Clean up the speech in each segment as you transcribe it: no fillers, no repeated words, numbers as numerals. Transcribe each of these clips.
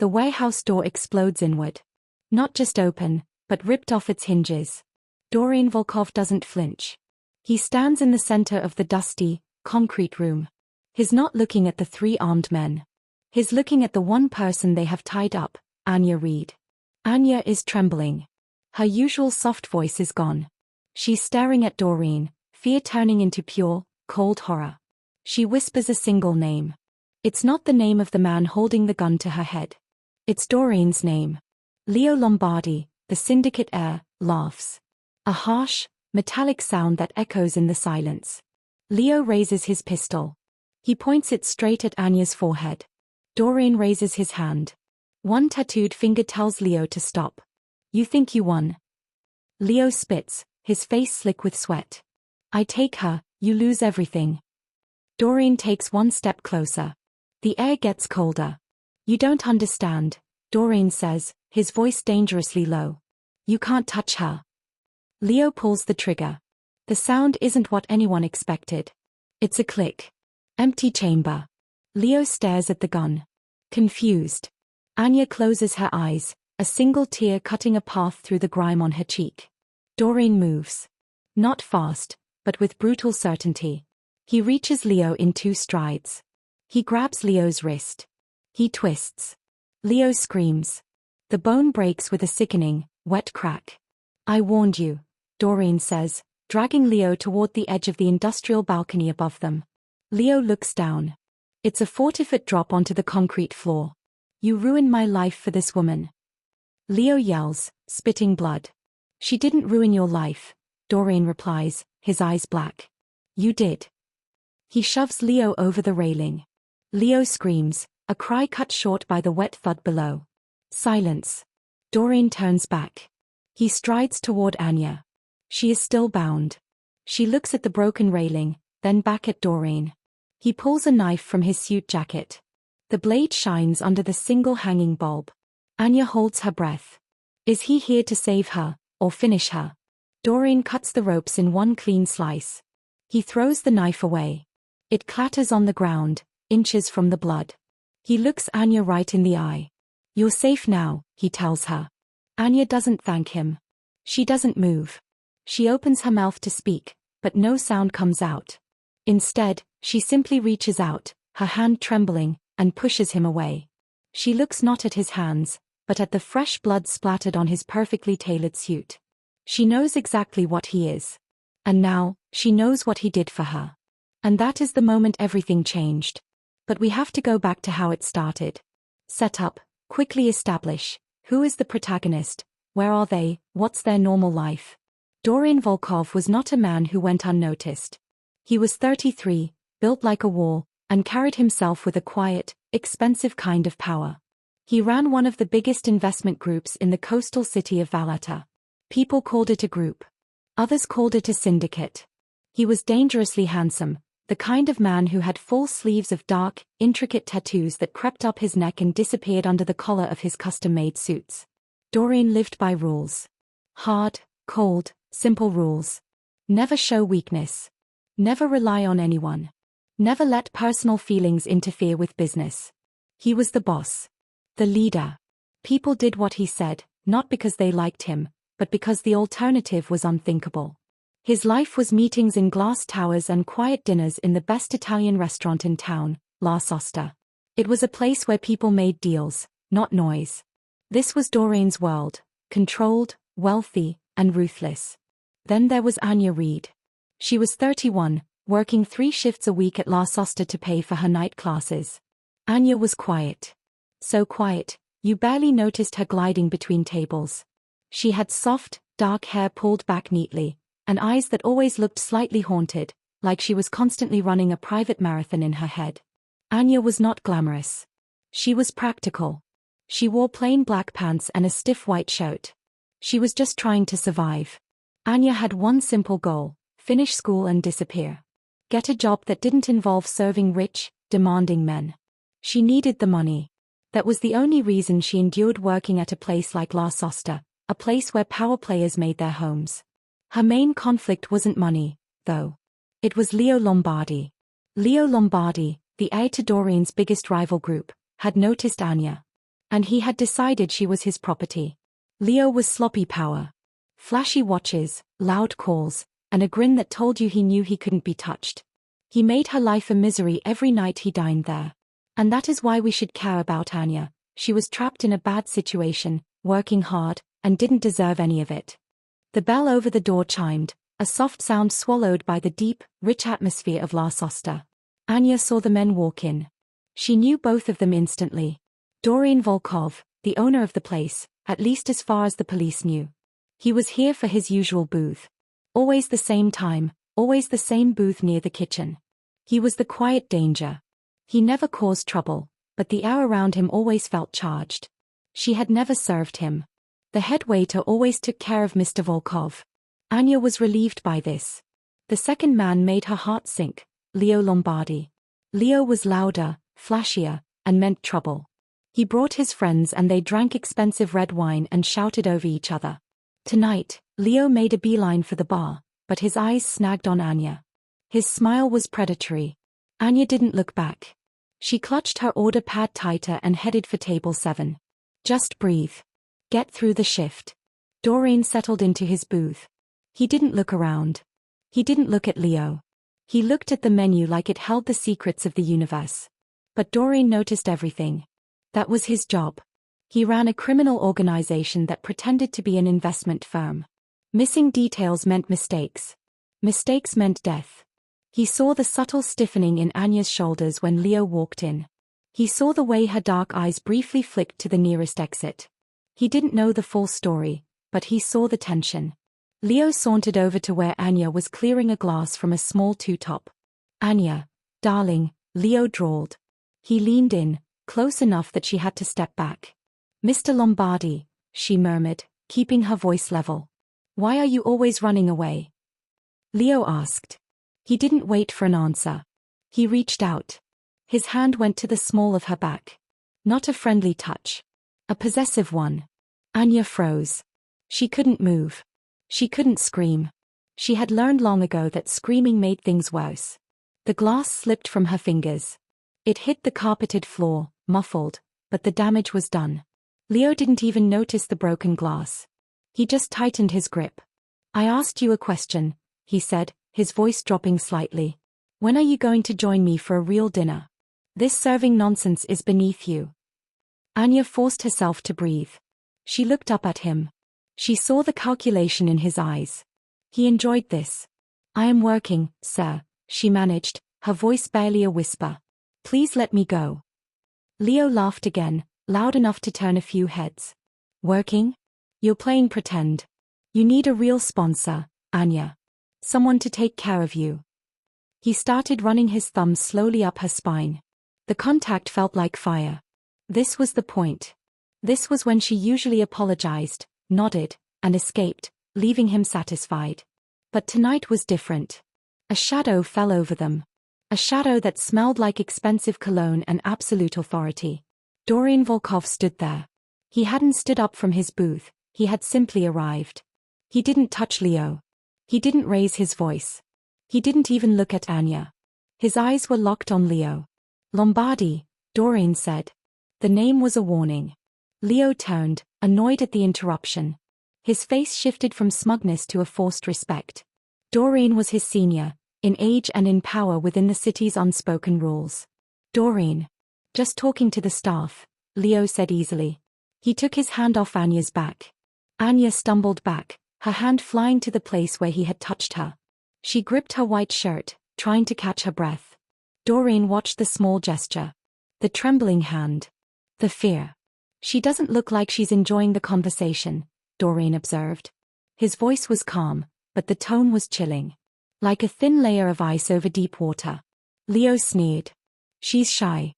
The warehouse door explodes inward. Not just open, but ripped off its hinges. Dorian Volkov doesn't flinch. He stands in the center of the dusty, concrete room. He's not looking at the three armed men. He's looking at the one person they have tied up, Anya Reed. Anya is trembling. Her usual soft voice is gone. She's staring at Doreen, fear turning into pure, cold horror. She whispers a single name. It's not the name of the man holding the gun to her head. It's Doreen's name. Leo Lombardi, the syndicate heir, laughs. A harsh, metallic sound that echoes in the silence. Leo raises his pistol. He points it straight at Anya's forehead. Doreen raises his hand. One tattooed finger tells Leo to stop. You think you won? Leo spits, his face slick with sweat. I take her, you lose everything. Doreen takes one step closer. The air gets colder. You don't understand, Doreen says, his voice dangerously low. You can't touch her. Leo pulls the trigger. The sound isn't what anyone expected. It's a click. Empty chamber. Leo stares at the gun. Confused. Anya closes her eyes, a single tear cutting a path through the grime on her cheek. Doreen moves. Not fast, but with brutal certainty. He reaches Leo in 2 strides. He grabs Leo's wrist. He twists. Leo screams. The bone breaks with a sickening, wet crack. I warned you, Doreen says, dragging Leo toward the edge of the industrial balcony above them. Leo looks down. It's a 40-foot drop onto the concrete floor. You ruined my life for this woman. Leo yells, spitting blood. She didn't ruin your life, Doreen replies, his eyes black. You did. He shoves Leo over the railing. Leo screams, a cry cut short by the wet thud below. Silence. Doreen turns back. He strides toward Anya. She is still bound. She looks at the broken railing, then back at Doreen. He pulls a knife from his suit jacket. The blade shines under the single hanging bulb. Anya holds her breath. Is he here to save her, or finish her? Doreen cuts the ropes in one clean slice. He throws the knife away. It clatters on the ground, inches from the blood. He looks Anya right in the eye. You're safe now, he tells her. Anya doesn't thank him. She doesn't move. She opens her mouth to speak, but no sound comes out. Instead, she simply reaches out, her hand trembling, and pushes him away. She looks not at his hands, but at the fresh blood splattered on his perfectly tailored suit. She knows exactly what he is. And now, she knows what he did for her. And that is the moment everything changed. But we have to go back to how it started. Set up, quickly establish. Who is the protagonist? Where are they? What's their normal life? Dorian Volkov was not a man who went unnoticed. He was 33, built like a wall, and carried himself with a quiet, expensive kind of power. He ran one of the biggest investment groups in the coastal city of Valletta. People called it a group. Others called it a syndicate. He was dangerously handsome, the kind of man who had full sleeves of dark, intricate tattoos that crept up his neck and disappeared under the collar of his custom-made suits. Dorian lived by rules. Hard, cold, simple rules. Never show weakness. Never rely on anyone. Never let personal feelings interfere with business. He was the boss. The leader. People did what he said, not because they liked him, but because the alternative was unthinkable. His life was meetings in glass towers and quiet dinners in the best Italian restaurant in town, La Sosta. It was a place where people made deals, not noise. This was Dorian's world, controlled, wealthy, and ruthless. Then there was Anya Reed. She was 31, working 3 shifts a week at La Sosta to pay for her night classes. Anya was quiet. So quiet, you barely noticed her gliding between tables. She had soft, dark hair pulled back neatly, and eyes that always looked slightly haunted, like she was constantly running a private marathon in her head. Anya was not glamorous. She was practical. She wore plain black pants and a stiff white shirt. She was just trying to survive. Anya had one simple goal: finish school and disappear. Get a job that didn't involve serving rich, demanding men. She needed the money. That was the only reason she endured working at a place like La Sosta, a place where power players made their homes. Her main conflict wasn't money, though. It was Leo Lombardi. Leo Lombardi, the heir to Dorian's biggest rival group, had noticed Anya. And he had decided she was his property. Leo was sloppy power. Flashy watches, loud calls, and a grin that told you he knew he couldn't be touched. He made her life a misery every night he dined there. And that is why we should care about Anya. She was trapped in a bad situation, working hard, and didn't deserve any of it. The bell over the door chimed, a soft sound swallowed by the deep, rich atmosphere of La Sosta. Anya saw the men walk in. She knew both of them instantly. Doreen Volkov, the owner of the place, at least as far as the police knew. He was here for his usual booth. Always the same time, always the same booth near the kitchen. He was the quiet danger. He never caused trouble, but the air around him always felt charged. She had never served him. The head waiter always took care of Mr. Volkov. Anya was relieved by this. The second man made her heart sink, Leo Lombardi. Leo was louder, flashier, and meant trouble. He brought his friends and they drank expensive red wine and shouted over each other. Tonight, Leo made a beeline for the bar, but his eyes snagged on Anya. His smile was predatory. Anya didn't look back. She clutched her order pad tighter and headed for table 7. Just breathe. Get through the shift. Doreen settled into his booth. He didn't look around. He didn't look at Leo. He looked at the menu like it held the secrets of the universe. But Doreen noticed everything. That was his job. He ran a criminal organization that pretended to be an investment firm. Missing details meant mistakes. Mistakes meant death. He saw the subtle stiffening in Anya's shoulders when Leo walked in. He saw the way her dark eyes briefly flicked to the nearest exit. He didn't know the full story, but he saw the tension. Leo sauntered over to where Anya was clearing a glass from a small two-top. Anya, darling, Leo drawled. He leaned in, close enough that she had to step back. Mr. Lombardi, she murmured, keeping her voice level. Why are you always running away? Leo asked. He didn't wait for an answer. He reached out. His hand went to the small of her back. Not a friendly touch. A possessive one. Anya froze. She couldn't move. She couldn't scream. She had learned long ago that screaming made things worse. The glass slipped from her fingers. It hit the carpeted floor, muffled, but the damage was done. Leo didn't even notice the broken glass. He just tightened his grip. I asked you a question, he said, his voice dropping slightly. When are you going to join me for a real dinner? This serving nonsense is beneath you. Anya forced herself to breathe. She looked up at him. She saw the calculation in his eyes. He enjoyed this. I am working, sir, she managed, her voice barely a whisper. Please let me go. Leo laughed again, loud enough to turn a few heads. Working? You're playing pretend. You need a real sponsor, Anya. Someone to take care of you. He started running his thumbs slowly up her spine. The contact felt like fire. This was the point. This was when she usually apologized, nodded, and escaped, leaving him satisfied. But tonight was different. A shadow fell over them. A shadow that smelled like expensive cologne and absolute authority. Doreen Volkov stood there. He hadn't stood up from his booth, he had simply arrived. He didn't touch Leo. He didn't raise his voice. He didn't even look at Anya. His eyes were locked on Leo. Lombardi, Doreen said. The name was a warning. Leo turned, annoyed at the interruption. His face shifted from smugness to a forced respect. Doreen was his senior, in age and in power within the city's unspoken rules. Doreen. Just talking to the staff, Leo said easily. He took his hand off Anya's back. Anya stumbled back, her hand flying to the place where he had touched her. She gripped her white shirt, trying to catch her breath. Doreen watched the small gesture. The trembling hand. The fear. She doesn't look like she's enjoying the conversation, Doreen observed. His voice was calm, but the tone was chilling. Like a thin layer of ice over deep water. Leo sneered. She's shy.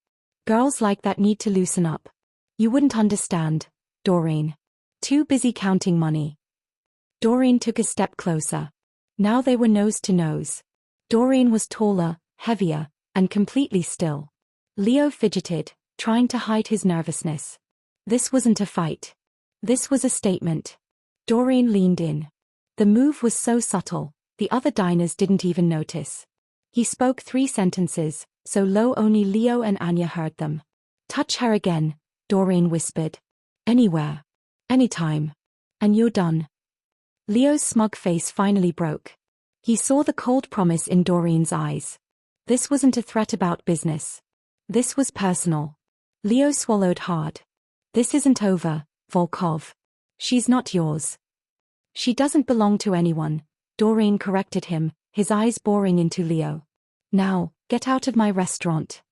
Girls like that need to loosen up. You wouldn't understand, Doreen. Too busy counting money. Doreen took a step closer. Now they were nose to nose. Doreen was taller, heavier, and completely still. Leo fidgeted, trying to hide his nervousness. This wasn't a fight. This was a statement. Doreen leaned in. The move was so subtle, the other diners didn't even notice. He spoke 3 sentences, so low only Leo and Anya heard them. Touch her again, Doreen whispered. Anywhere. Anytime. And you're done. Leo's smug face finally broke. He saw the cold promise in Doreen's eyes. This wasn't a threat about business. This was personal. Leo swallowed hard. This isn't over, Volkov. She's not yours. She doesn't belong to anyone, Doreen corrected him, his eyes boring into Leo. Now, get out of my restaurant.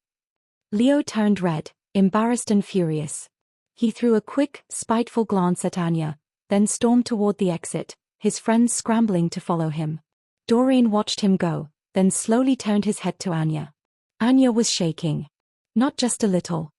Leo turned red, embarrassed and furious. He threw a quick, spiteful glance at Anya, then stormed toward the exit, his friends scrambling to follow him. Doreen watched him go, then slowly turned his head to Anya. Anya was shaking. Not just a little.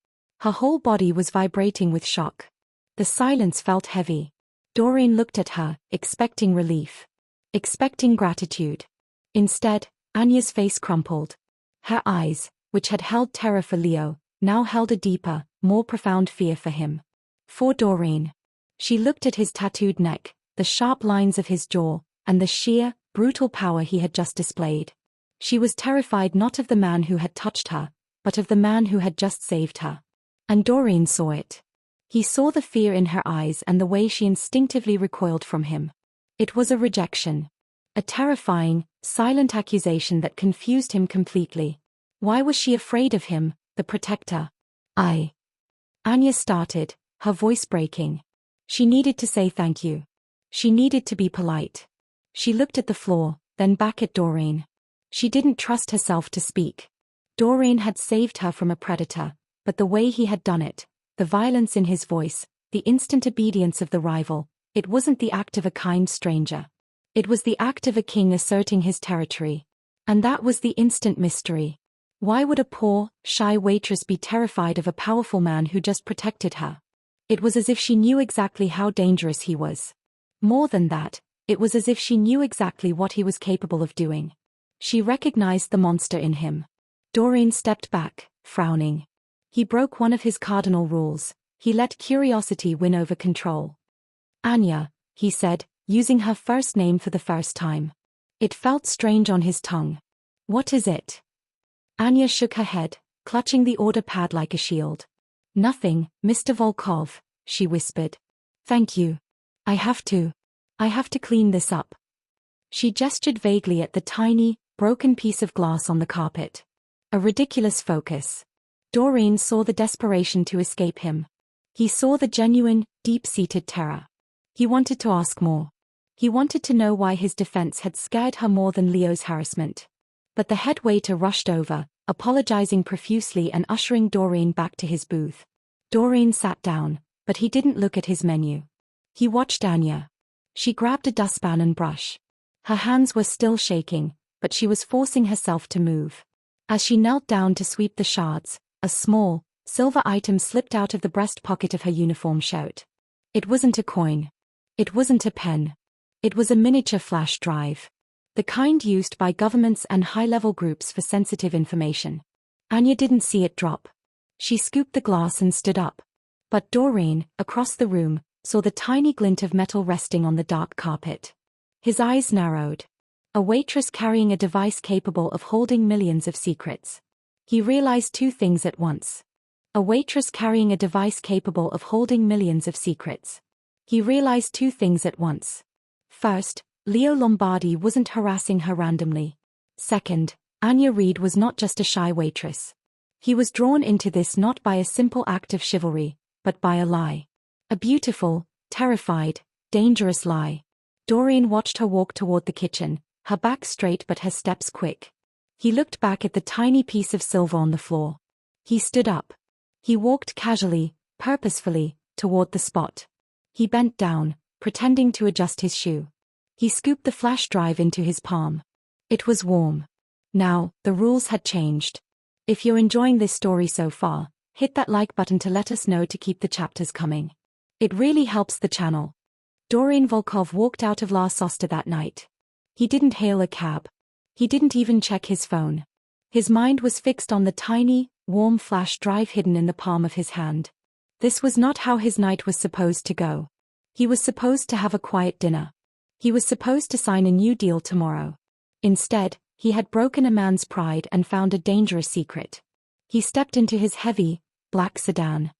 Her whole body was vibrating with shock. The silence felt heavy. Doreen looked at her, expecting relief. Expecting gratitude. Instead, Anya's face crumpled. Her eyes, which had held terror for Leo, now held a deeper, more profound fear for him. For Doreen. She looked at his tattooed neck, the sharp lines of his jaw, and the sheer, brutal power he had just displayed. She was terrified not of the man who had touched her, but of the man who had just saved her. And Doreen saw it. He saw the fear in her eyes and the way she instinctively recoiled from him. It was a rejection. A terrifying, silent accusation that confused him completely. Why was she afraid of him, the protector? Anya started, her voice breaking. She needed to say thank you. She needed to be polite. She looked at the floor, then back at Doreen. She didn't trust herself to speak. Doreen had saved her from a predator, but the way he had done it, the violence in his voice, the instant obedience of the rival, it wasn't the act of a kind stranger. It was the act of a king asserting his territory. And that was the instant mystery. Why would a poor, shy waitress be terrified of a powerful man who just protected her? It was as if she knew exactly how dangerous he was. More than that, it was as if she knew exactly what he was capable of doing. She recognized the monster in him. Doreen stepped back, frowning. He broke one of his cardinal rules. He let curiosity win over control. Anya, he said, using her first name for the first time. It felt strange on his tongue. What is it? Anya shook her head, clutching the order pad like a shield. Nothing, Mr. Volkov, she whispered. Thank you. I have to clean this up. She gestured vaguely at the tiny, broken piece of glass on the carpet. A ridiculous focus. Doreen saw the desperation to escape him. He saw the genuine, deep-seated terror. He wanted to ask more. He wanted to know why his defense had scared her more than Leo's harassment. But the head waiter rushed over, apologizing profusely and ushering Doreen back to his booth. Doreen sat down, but he didn't look at his menu. He watched Anya. She grabbed a dustpan and brush. Her hands were still shaking, but she was forcing herself to move. As she knelt down to sweep the shards, a small, silver item slipped out of the breast pocket of her uniform shirt. It wasn't a coin. It wasn't a pen. It was a miniature flash drive. The kind used by governments and high-level groups for sensitive information. Anya didn't see it drop. She scooped the glass and stood up. But Doreen, across the room, saw the tiny glint of metal resting on the dark carpet. His eyes narrowed. A waitress carrying a device capable of holding millions of secrets. He realized two things at once. A waitress carrying a device capable of holding millions of secrets. He realized two things at once. First, Leo Lombardi wasn't harassing her randomly. Second, Anya Reed was not just a shy waitress. He was drawn into this not by a simple act of chivalry, but by a lie. A beautiful, terrified, dangerous lie. Doreen watched her walk toward the kitchen, her back straight but her steps quick. He looked back at the tiny piece of silver on the floor. He stood up. He walked casually, purposefully, toward the spot. He bent down, pretending to adjust his shoe. He scooped the flash drive into his palm. It was warm. Now, the rules had changed. If you're enjoying this story so far, hit that like button to let us know to keep the chapters coming. It really helps the channel. Doreen Volkov walked out of La Sosta that night. He didn't hail a cab. He didn't even check his phone. His mind was fixed on the tiny, warm flash drive hidden in the palm of his hand. This was not how his night was supposed to go. He was supposed to have a quiet dinner. He was supposed to sign a new deal tomorrow. Instead, he had broken a man's pride and found a dangerous secret. He stepped into his heavy, black sedan.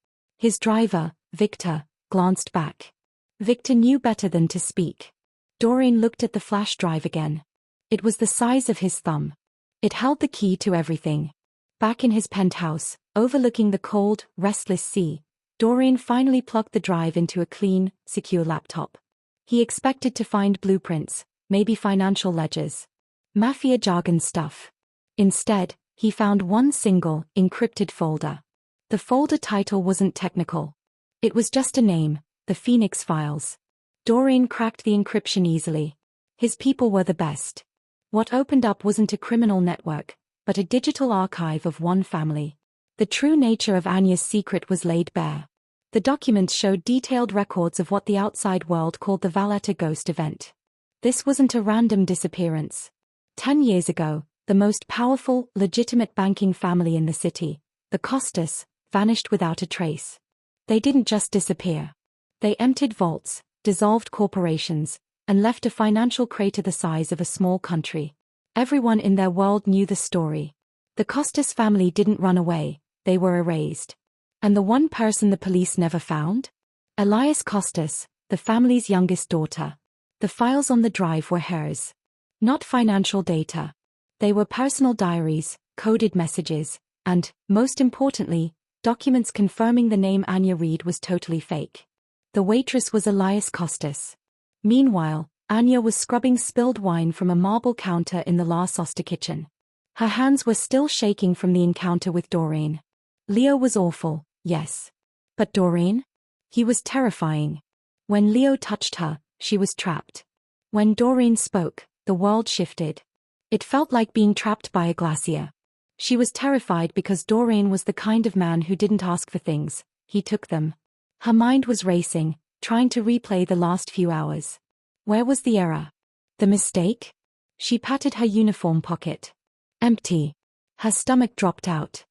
His driver, Victor, glanced back. Victor knew better than to speak. Doreen looked at the flash drive again. It was the size of his thumb. It held the key to everything. Back in his penthouse, overlooking the cold, restless sea, Doreen finally plugged the drive into a clean, secure laptop. He expected to find blueprints, maybe financial ledgers. Mafia jargon stuff. Instead, he found one single, encrypted folder. The folder title wasn't technical. It was just a name, the Phoenix Files. Doreen cracked the encryption easily. His people were the best. What opened up wasn't a criminal network, but a digital archive of one family. The true nature of Anya's secret was laid bare. The documents showed detailed records of what the outside world called the Valletta ghost event. This wasn't a random disappearance. 10 years ago, the most powerful, legitimate banking family in the city, the Costas, vanished without a trace. They didn't just disappear. They emptied vaults, dissolved corporations, and left a financial crater the size of a small country. Everyone in their world knew the story. The Costas family didn't run away, they were erased. And the one person the police never found? Elias Costas, the family's youngest daughter. The files on the drive were hers. Not financial data. They were personal diaries, coded messages, and, most importantly, documents confirming the name Anya Reed was totally fake. The waitress was Elias Costas. Meanwhile, Anya was scrubbing spilled wine from a marble counter in the La Sosta kitchen. Her hands were still shaking from the encounter with Doreen. Leo was awful, yes. But Doreen? He was terrifying. When Leo touched her, she was trapped. When Doreen spoke, the world shifted. It felt like being trapped by a glacier. She was terrified because Doreen was the kind of man who didn't ask for things, he took them. Her mind was racing, trying to replay the last few hours. Where was the error? The mistake? She patted her uniform pocket. Empty. Her stomach dropped out.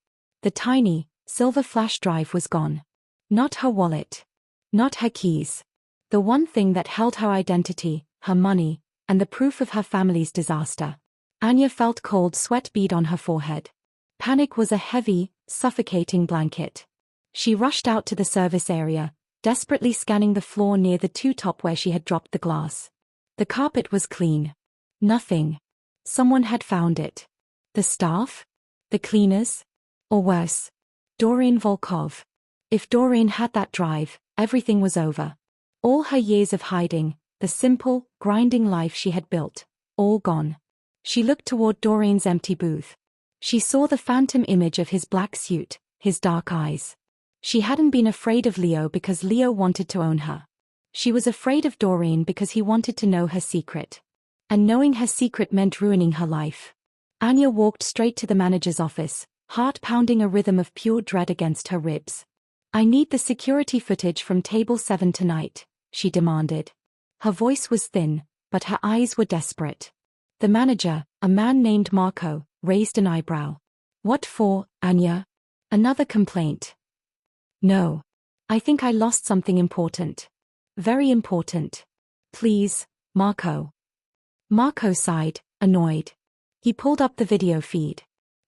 The tiny, silver flash drive was gone. Not her wallet. Not her keys. The one thing that held her identity, her money, and the proof of her family's disaster. Anya felt cold sweat bead on her forehead. Panic was a heavy, suffocating blanket. She rushed out to the service area, desperately scanning the floor near the two-top where she had dropped the glass. The carpet was clean. Nothing. Someone had found it. The staff? The cleaners? Or worse, Doreen Volkov. If Doreen had that drive, everything was over. All her years of hiding, the simple, grinding life she had built, all gone. She looked toward Doreen's empty booth. She saw the phantom image of his black suit, his dark eyes. She hadn't been afraid of Leo because Leo wanted to own her. She was afraid of Doreen because he wanted to know her secret. And knowing her secret meant ruining her life. Anya walked straight to the manager's office, heart pounding a rhythm of pure dread against her ribs. "I need the security footage from table 7 tonight," she demanded. Her voice was thin, but her eyes were desperate. The manager, a man named Marco, raised an eyebrow. "What for, Anya? Another complaint?" "No. I think I lost something important. Very important. Please, Marco." Marco sighed, annoyed. He pulled up the video feed.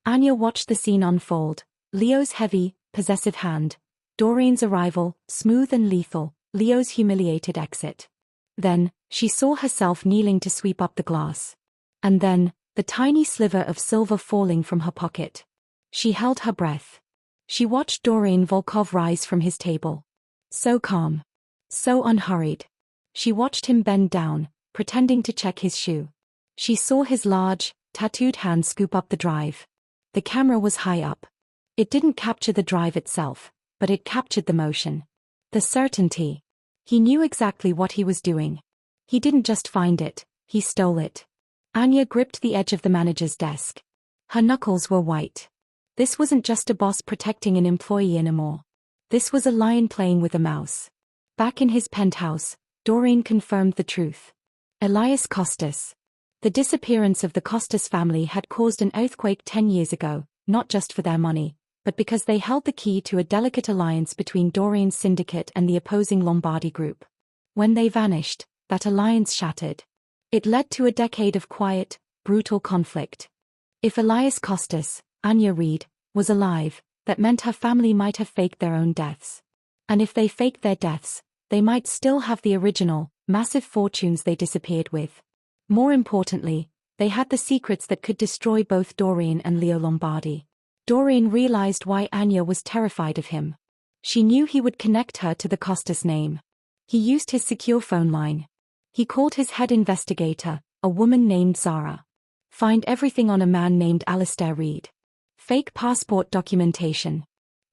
Anya watched the scene unfold. Leo's heavy, possessive hand. Doreen's arrival, smooth and lethal. Leo's humiliated exit. Then, she saw herself kneeling to sweep up the glass. And then, the tiny sliver of silver falling from her pocket. She held her breath. She watched Doreen Volkov rise from his table. So calm. So unhurried. She watched him bend down, pretending to check his shoe. She saw his large, tattooed hand scoop up the drive. The camera was high up. It didn't capture the drive itself, but it captured the motion. The certainty. He knew exactly what he was doing. He didn't just find it, he stole it. Anya gripped the edge of the manager's desk. Her knuckles were white. This wasn't just a boss protecting an employee anymore. This was a lion playing with a mouse. Back in his penthouse, Doreen confirmed the truth. Elias Costas. The disappearance of the Costas family had caused an earthquake 10 years ago, not just for their money, but because they held the key to a delicate alliance between Doreen's syndicate and the opposing Lombardi group. When they vanished, that alliance shattered. It led to a decade of quiet, brutal conflict. If Elias Costas, Anya Reed, was alive, that meant her family might have faked their own deaths. And if they faked their deaths, they might still have the original, massive fortunes they disappeared with. More importantly, they had the secrets that could destroy both Doreen and Leo Lombardi. Doreen realized why Anya was terrified of him. She knew he would connect her to the Costas name. He used his secure phone line. He called his head investigator, a woman named Zara. Find everything on a man named Alistair Reed. Fake passport documentation.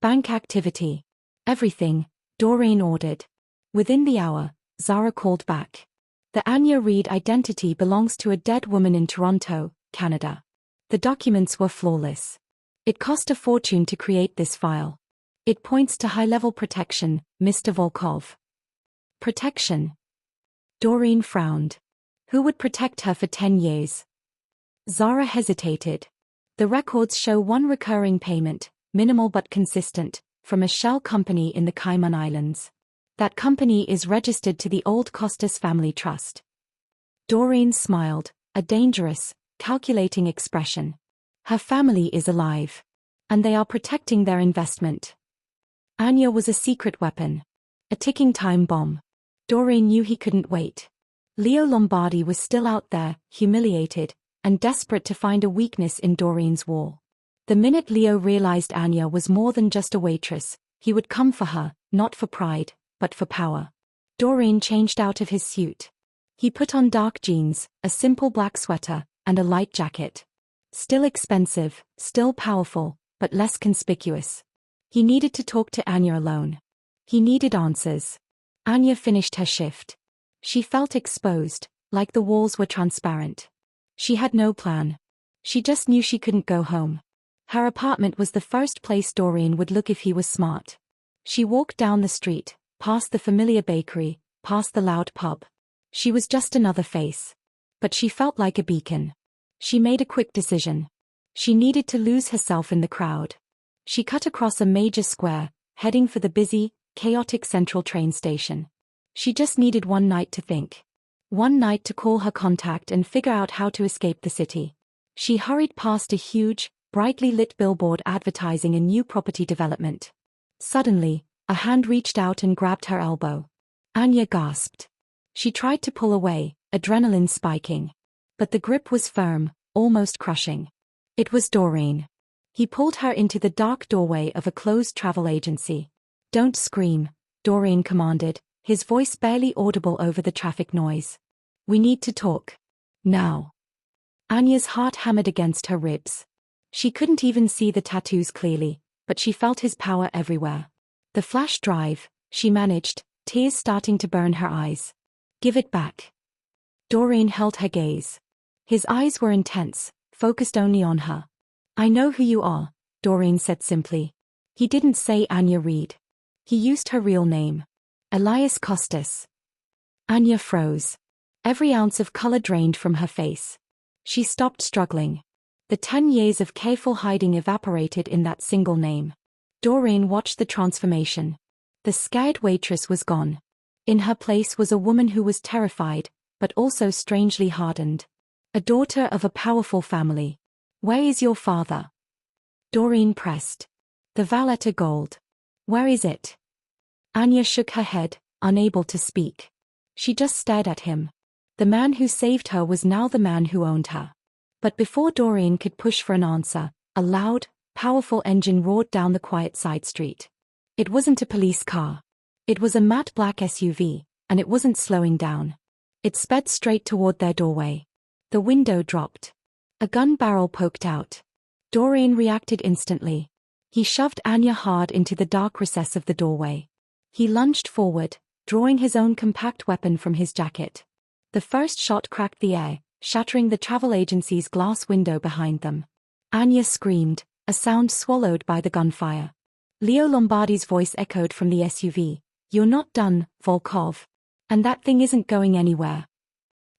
Bank activity. Everything, Doreen ordered. Within the hour, Zara called back. The Anya Reed identity belongs to a dead woman in Toronto, Canada. The documents were flawless. It cost a fortune to create this file. It points to high-level protection, Mr. Volkov. Protection? Doreen frowned. Who would protect her for 10 years? Zara hesitated. The records show one recurring payment, minimal but consistent, from a shell company in the Cayman Islands. That company is registered to the old Costas family trust. Doreen smiled, a dangerous, calculating expression. Her family is alive. And they are protecting their investment. Anya was a secret weapon. A ticking time bomb. Doreen knew he couldn't wait. Leo Lombardi was still out there, humiliated, and desperate to find a weakness in Doreen's wall. The minute Leo realized Anya was more than just a waitress, he would come for her, not for pride, but for power. Doreen changed out of his suit. He put on dark jeans, a simple black sweater, and a light jacket. Still expensive, still powerful, but less conspicuous. He needed to talk to Anya alone. He needed answers. Anya finished her shift. She felt exposed, like the walls were transparent. She had no plan. She just knew she couldn't go home. Her apartment was the first place Doreen would look if he was smart. She walked down the street, past the familiar bakery, past the loud pub. She was just another face. But she felt like a beacon. She made a quick decision. She needed to lose herself in the crowd. She cut across a major square, heading for the busy, chaotic central train station. She just needed one night to think. One night to call her contact and figure out how to escape the city. She hurried past a huge, brightly lit billboard advertising a new property development. Suddenly, a hand reached out and grabbed her elbow. Anya gasped. She tried to pull away, adrenaline spiking. But the grip was firm, almost crushing. It was Doreen. He pulled her into the dark doorway of a closed travel agency. Don't scream, Doreen commanded, his voice barely audible over the traffic noise. We need to talk. Now. Anya's heart hammered against her ribs. She couldn't even see the tattoos clearly, but she felt his power everywhere. The flash drive, she managed, tears starting to burn her eyes. Give it back. Doreen held her gaze. His eyes were intense, focused only on her. I know who you are, Doreen said simply. He didn't say Anya Reed. He used her real name. Elias Costas. Anya froze. Every ounce of color drained from her face. She stopped struggling. The 10 years of careful hiding evaporated in that single name. Doreen watched the transformation. The scared waitress was gone. In her place was a woman who was terrified, but also strangely hardened. A daughter of a powerful family. Where is your father? Doreen pressed. The Valletta Gold. Where is it? Anya shook her head, unable to speak. She just stared at him. The man who saved her was now the man who owned her. But before Doreen could push for an answer, a loud, powerful engine roared down the quiet side street. It wasn't a police car. It was a matte black SUV, and it wasn't slowing down. It sped straight toward their doorway. The window dropped. A gun barrel poked out. Doreen reacted instantly. He shoved Anya hard into the dark recess of the doorway. He lunged forward, drawing his own compact weapon from his jacket. The first shot cracked the air, shattering the travel agency's glass window behind them. Anya screamed, a sound swallowed by the gunfire. Leo Lombardi's voice echoed from the SUV. You're not done, Volkov. And that thing isn't going anywhere.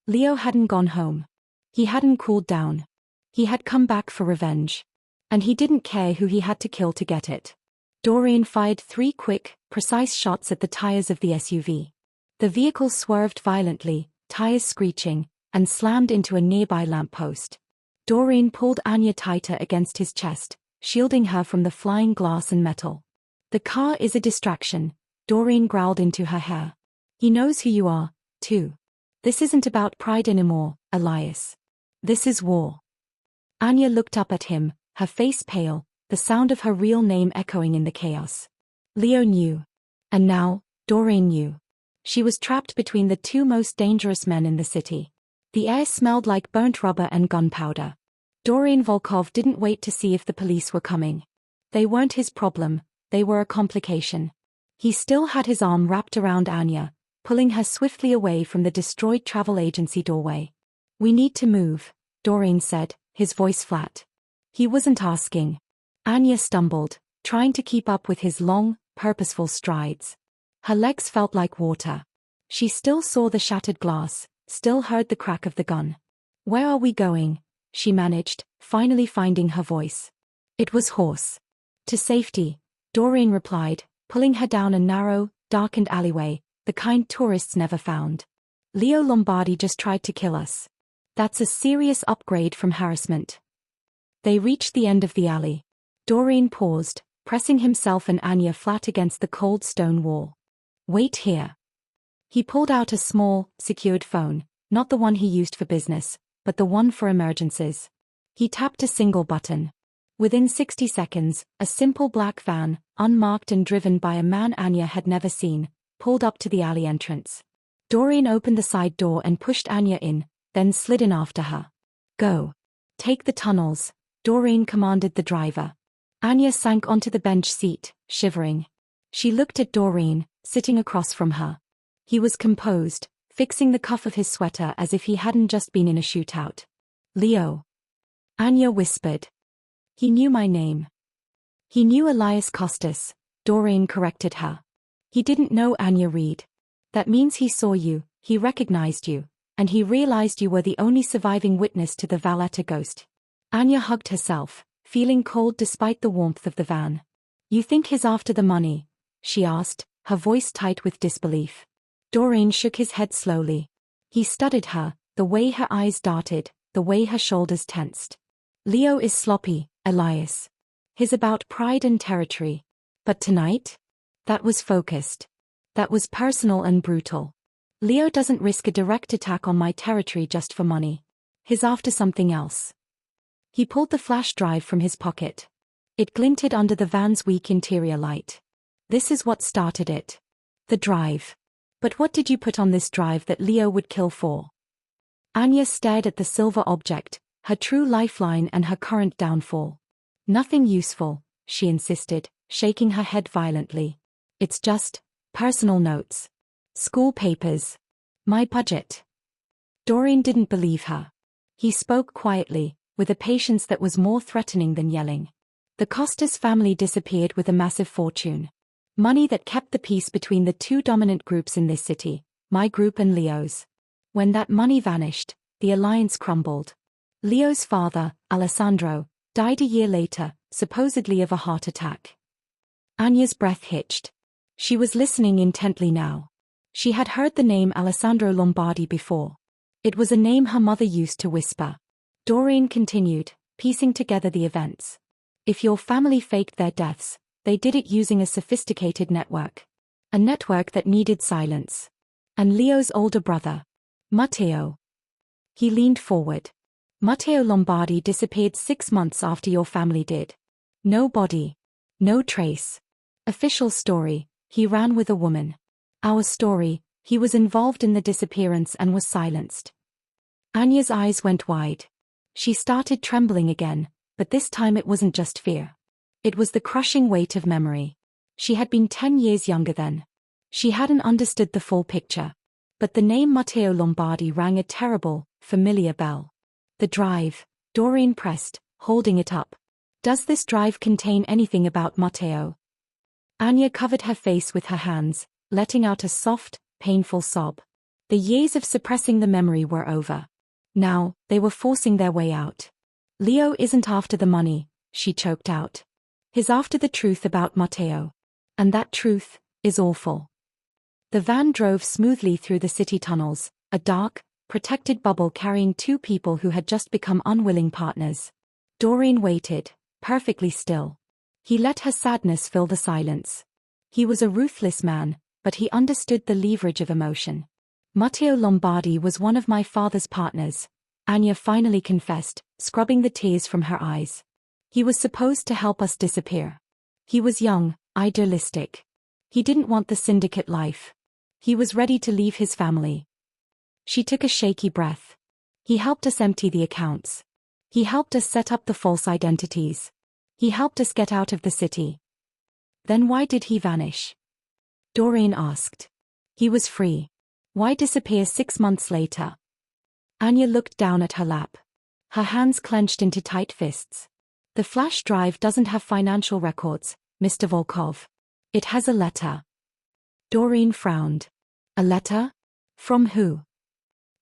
Leo hadn't gone home. He hadn't cooled down. He had come back for revenge. And he didn't care who he had to kill to get it. Doreen fired 3 quick, precise shots at the tires of the SUV. The vehicle swerved violently, tires screeching, and slammed into a nearby lamppost. Doreen pulled Anya tighter against his chest, shielding her from the flying glass and metal. The car is a distraction, Doreen growled into her hair. He knows who you are, too. This isn't about pride anymore, Elias. This is war. Anya looked up at him, her face pale, the sound of her real name echoing in the chaos. Leo knew. And now, Doreen knew. She was trapped between the two most dangerous men in the city. The air smelled like burnt rubber and gunpowder. Doreen Volkov didn't wait to see if the police were coming. They weren't his problem, they were a complication. He still had his arm wrapped around Anya, pulling her swiftly away from the destroyed travel agency doorway. We need to move, Doreen said, his voice flat. He wasn't asking. Anya stumbled, trying to keep up with his long, purposeful strides. Her legs felt like water. She still saw the shattered glass, still heard the crack of the gun. Where are we going? She managed, finally finding her voice. It was hoarse. To safety, Doreen replied, pulling her down a narrow, darkened alleyway, the kind tourists never found. Leo Lombardi just tried to kill us. That's a serious upgrade from harassment. They reached the end of the alley. Doreen paused, pressing himself and Anya flat against the cold stone wall. Wait here. He pulled out a small, secured phone, not the one he used for business, but the one for emergencies. He tapped a single button. Within 60 seconds, a simple black van, unmarked and driven by a man Anya had never seen, pulled up to the alley entrance. Doreen opened the side door and pushed Anya in, then slid in after her. Go. Take the tunnels, Doreen commanded the driver. Anya sank onto the bench seat, shivering. She looked at Doreen, sitting across from her. He was composed, fixing the cuff of his sweater as if he hadn't just been in a shootout. Leo. Anya whispered. He knew my name. He knew Elias Costas, Doreen corrected her. He didn't know Anya Reed. That means he saw you, he recognized you, and he realized you were the only surviving witness to the Valletta ghost. Anya hugged herself, feeling cold despite the warmth of the van. You think he's after the money? She asked, her voice tight with disbelief. Doreen shook his head slowly. He studied her, the way her eyes darted, the way her shoulders tensed. Leo is sloppy, Elias. He's about pride and territory. But tonight? That was focused. That was personal and brutal. Leo doesn't risk a direct attack on my territory just for money. He's after something else. He pulled the flash drive from his pocket. It glinted under the van's weak interior light. This is what started it. The drive. But what did you put on this drive that Leo would kill for? Anya stared at the silver object, her true lifeline and her current downfall. Nothing useful, she insisted, shaking her head violently. It's just personal notes. School papers. My budget. Doreen didn't believe her. He spoke quietly, with a patience that was more threatening than yelling. The Costas family disappeared with a massive fortune. Money that kept the peace between the two dominant groups in this city, my group and Leo's. When that money vanished, the alliance crumbled. Leo's father, Alessandro, died a year later, supposedly of a heart attack. Anya's breath hitched. She was listening intently now. She had heard the name Alessandro Lombardi before. It was a name her mother used to whisper. Doreen continued, piecing together the events. If your family faked their deaths, they did it using a sophisticated network. A network that needed silence. And Leo's older brother, Matteo. He leaned forward. Matteo Lombardi disappeared 6 months after your family did. No body. No trace. Official story, he ran with a woman. Our story, he was involved in the disappearance and was silenced. Anya's eyes went wide. She started trembling again, but this time it wasn't just fear. It was the crushing weight of memory. She had been 10 years younger then. She hadn't understood the full picture. But the name Matteo Lombardi rang a terrible, familiar bell. The drive, Doreen pressed, holding it up. Does this drive contain anything about Matteo? Anya covered her face with her hands, letting out a soft, painful sob. The years of suppressing the memory were over. Now, they were forcing their way out. Leo isn't after the money, she choked out. He's after the truth about Matteo. And that truth is awful. The van drove smoothly through the city tunnels, a dark, protected bubble carrying two people who had just become unwilling partners. Doreen waited, perfectly still. He let her sadness fill the silence. He was a ruthless man, but he understood the leverage of emotion. Matteo Lombardi was one of my father's partners, Anya finally confessed, scrubbing the tears from her eyes. He was supposed to help us disappear. He was young, idealistic. He didn't want the syndicate life. He was ready to leave his family. She took a shaky breath. He helped us empty the accounts. He helped us set up the false identities. He helped us get out of the city. Then why did he vanish? Doreen asked. He was free. Why disappear 6 months later? Anya looked down at her lap. Her hands clenched into tight fists. The flash drive doesn't have financial records, Mr. Volkov. It has a letter. Doreen frowned. A letter? From who?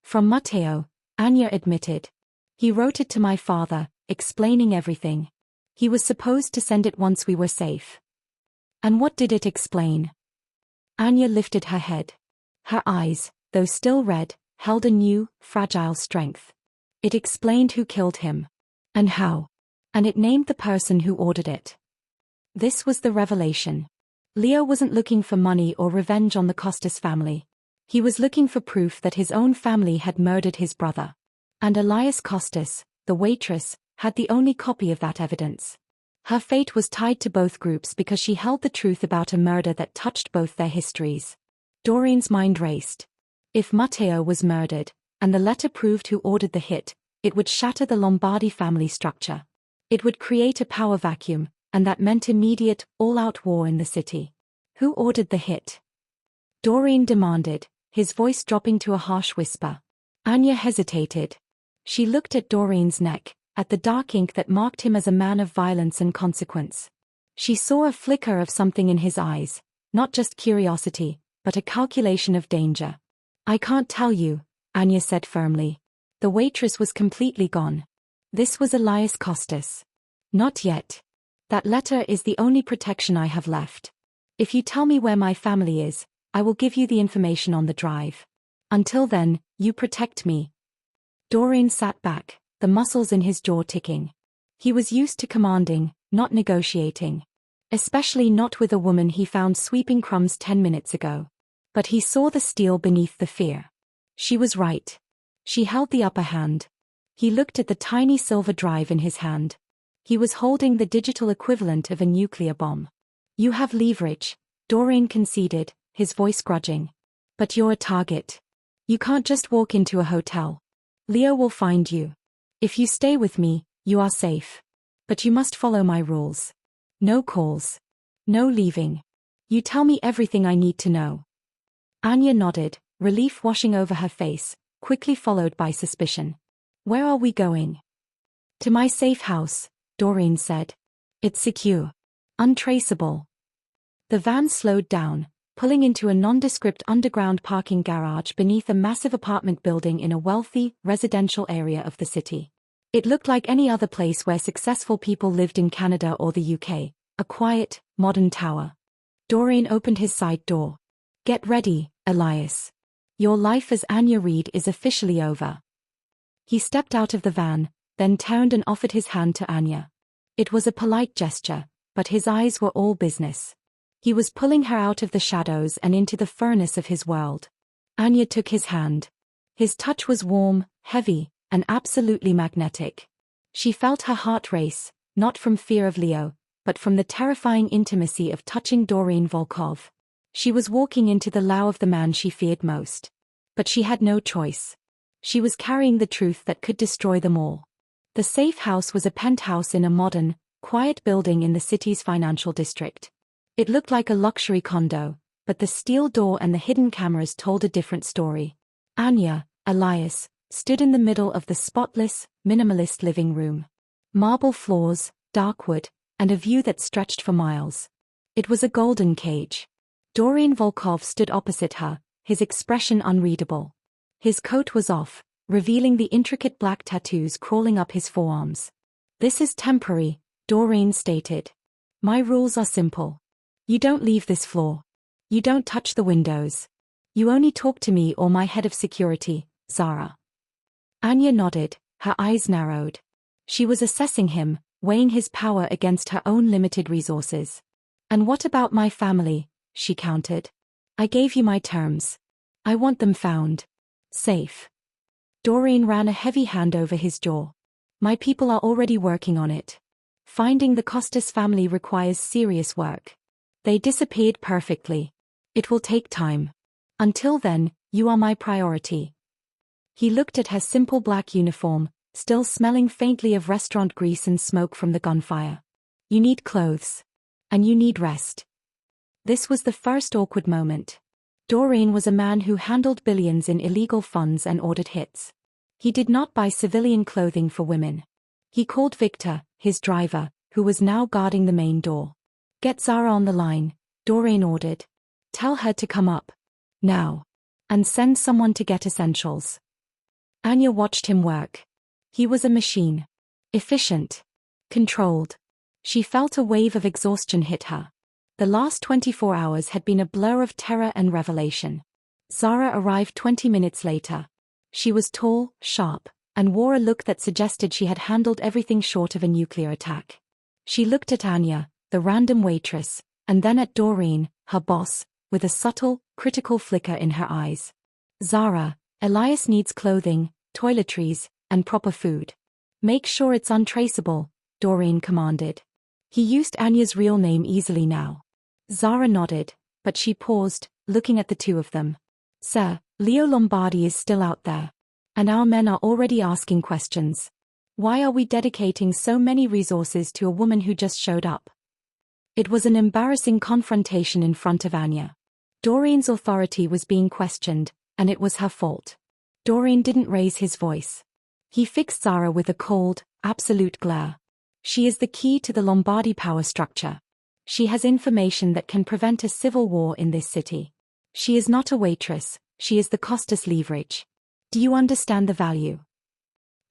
From Matteo, Anya admitted. He wrote it to my father, explaining everything. He was supposed to send it once we were safe. And what did it explain? Anya lifted her head. Her eyes, though still red, held a new, fragile strength. It explained who killed him. And how. And it named the person who ordered it. This was the revelation. Leo wasn't looking for money or revenge on the Costas family. He was looking for proof that his own family had murdered his brother. And Elias Costas, the waitress, had the only copy of that evidence. Her fate was tied to both groups because she held the truth about a murder that touched both their histories. Doreen's mind raced. If Matteo was murdered, and the letter proved who ordered the hit, it would shatter the Lombardi family structure. It would create a power vacuum, and that meant immediate, all-out war in the city. Who ordered the hit? Doreen demanded, his voice dropping to a harsh whisper. Anya hesitated. She looked at Doreen's neck, at the dark ink that marked him as a man of violence and consequence. She saw a flicker of something in his eyes, not just curiosity, but a calculation of danger. I can't tell you, Anya said firmly. The waitress was completely gone. This was Elias Costas. Not yet. That letter is the only protection I have left. If you tell me where my family is, I will give you the information on the drive. Until then, you protect me. Doreen sat back, the muscles in his jaw ticking. He was used to commanding, not negotiating. Especially not with a woman he found sweeping crumbs 10 minutes ago. But he saw the steel beneath the fear. She was right. She held the upper hand. He looked at the tiny silver drive in his hand. He was holding the digital equivalent of a nuclear bomb. You have leverage, Doreen conceded, his voice grudging. But you're a target. You can't just walk into a hotel. Leo will find you. If you stay with me, you are safe. But you must follow my rules. No calls. No leaving. You tell me everything I need to know. Anya nodded, relief washing over her face, quickly followed by suspicion. Where are we going? To my safe house, Doreen said. It's secure. Untraceable. The van slowed down, pulling into a nondescript underground parking garage beneath a massive apartment building in a wealthy, residential area of the city. It looked like any other place where successful people lived in Canada or the UK, a quiet, modern tower. Doreen opened his side door. Get ready, Elias. Your life as Anya Reed is officially over. He stepped out of the van, then turned and offered his hand to Anya. It was a polite gesture, but his eyes were all business. He was pulling her out of the shadows and into the furnace of his world. Anya took his hand. His touch was warm, heavy, and absolutely magnetic. She felt her heart race, not from fear of Leo, but from the terrifying intimacy of touching Doreen Volkov. She was walking into the lair of the man she feared most. But she had no choice. She was carrying the truth that could destroy them all. The safe house was a penthouse in a modern, quiet building in the city's financial district. It looked like a luxury condo, but the steel door and the hidden cameras told a different story. Anya, Elias, stood in the middle of the spotless, minimalist living room. Marble floors, dark wood, and a view that stretched for miles. It was a golden cage. Doreen Volkov stood opposite her, his expression unreadable. His coat was off, revealing the intricate black tattoos crawling up his forearms. This is temporary, Doreen stated. My rules are simple. You don't leave this floor. You don't touch the windows. You only talk to me or my head of security, Zara. Anya nodded, her eyes narrowed. She was assessing him, weighing his power against her own limited resources. And what about my family, she countered. I gave you my terms. I want them found. Safe. Doreen ran a heavy hand over his jaw. My people are already working on it. Finding the Costas family requires serious work. They disappeared perfectly. It will take time. Until then, you are my priority. He looked at her simple black uniform, still smelling faintly of restaurant grease and smoke from the gunfire. You need clothes. And you need rest. This was the first awkward moment. Doreen was a man who handled billions in illegal funds and ordered hits. He did not buy civilian clothing for women. He called Victor, his driver, who was now guarding the main door. Get Zara on the line, Doreen ordered. Tell her to come up. Now. And send someone to get essentials. Anya watched him work. He was a machine. Efficient. Controlled. She felt a wave of exhaustion hit her. The last 24 hours had been a blur of terror and revelation. Zara arrived 20 minutes later. She was tall, sharp, and wore a look that suggested she had handled everything short of a nuclear attack. She looked at Anya, the random waitress, and then at Doreen, her boss, with a subtle, critical flicker in her eyes. Zara, Elias needs clothing, toiletries, and proper food. Make sure it's untraceable, Doreen commanded. He used Anya's real name easily now. Zara nodded, but she paused, looking at the two of them. Sir, Leo Lombardi is still out there. And our men are already asking questions. Why are we dedicating so many resources to a woman who just showed up? It was an embarrassing confrontation in front of Anya. Doreen's authority was being questioned, and it was her fault. Doreen didn't raise his voice. He fixed Zara with a cold, absolute glare. She is the key to the Lombardi power structure. She has information that can prevent a civil war in this city. She is not a waitress, she is the Costas leverage. Do you understand the value?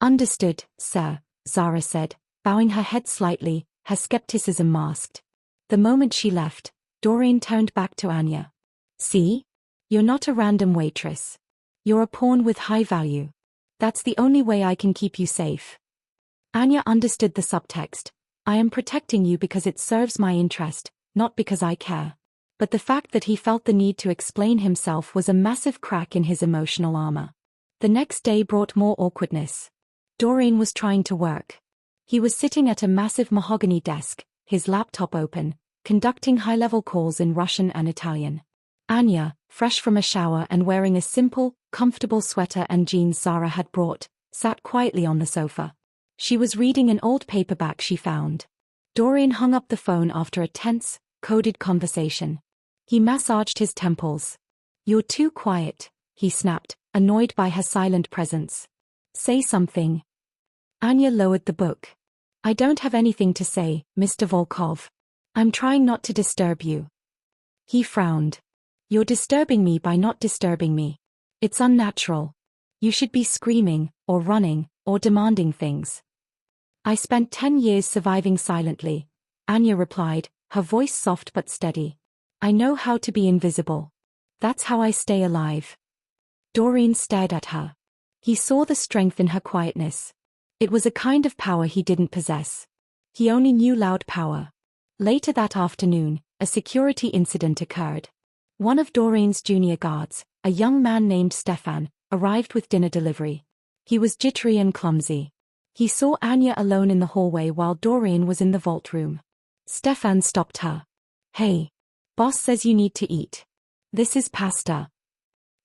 Understood, sir, Zara said, bowing her head slightly, her skepticism masked. The moment she left, Doreen turned back to Anya. See? You're not a random waitress. You're a pawn with high value. That's the only way I can keep you safe. Anya understood the subtext. I am protecting you because it serves my interest, not because I care. But the fact that he felt the need to explain himself was a massive crack in his emotional armor. The next day brought more awkwardness. Doreen was trying to work. He was sitting at a massive mahogany desk, his laptop open, conducting high-level calls in Russian and Italian. Anya, fresh from a shower and wearing a simple, comfortable sweater and jeans Zara had brought, sat quietly on the sofa. She was reading an old paperback she found. Doreen hung up the phone after a tense, coded conversation. He massaged his temples. You're too quiet, he snapped, annoyed by her silent presence. Say something. Anya lowered the book. I don't have anything to say, Mr. Volkov. I'm trying not to disturb you. He frowned. You're disturbing me by not disturbing me. It's unnatural. You should be screaming, or running, or demanding things. I spent 10 years surviving silently, Anya replied, her voice soft but steady. I know how to be invisible. That's how I stay alive. Doreen stared at her. He saw the strength in her quietness. It was a kind of power he didn't possess. He only knew loud power. Later that afternoon, a security incident occurred. One of Doreen's junior guards, a young man named Stefan, arrived with dinner delivery. He was jittery and clumsy. He saw Anya alone in the hallway while Doreen was in the vault room. Stefan stopped her. Hey. Boss says you need to eat. This is pasta.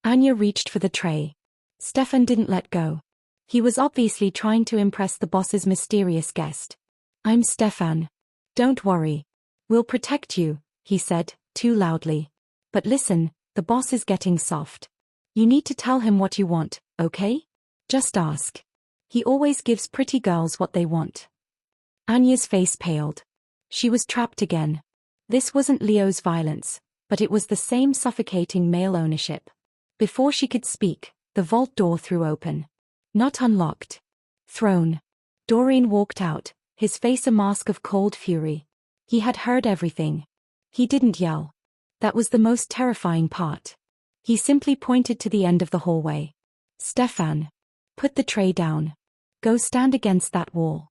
Anya reached for the tray. Stefan didn't let go. He was obviously trying to impress the boss's mysterious guest. I'm Stefan. Don't worry. We'll protect you, he said, too loudly. But listen, the boss is getting soft. You need to tell him what you want, okay? Just ask. He always gives pretty girls what they want. Anya's face paled. She was trapped again. This wasn't Leo's violence, but it was the same suffocating male ownership. Before she could speak, the vault door threw open. Not unlocked. Thrown. Doreen walked out, his face a mask of cold fury. He had heard everything. He didn't yell. That was the most terrifying part. He simply pointed to the end of the hallway. Stefan. Put the tray down. Go stand against that wall.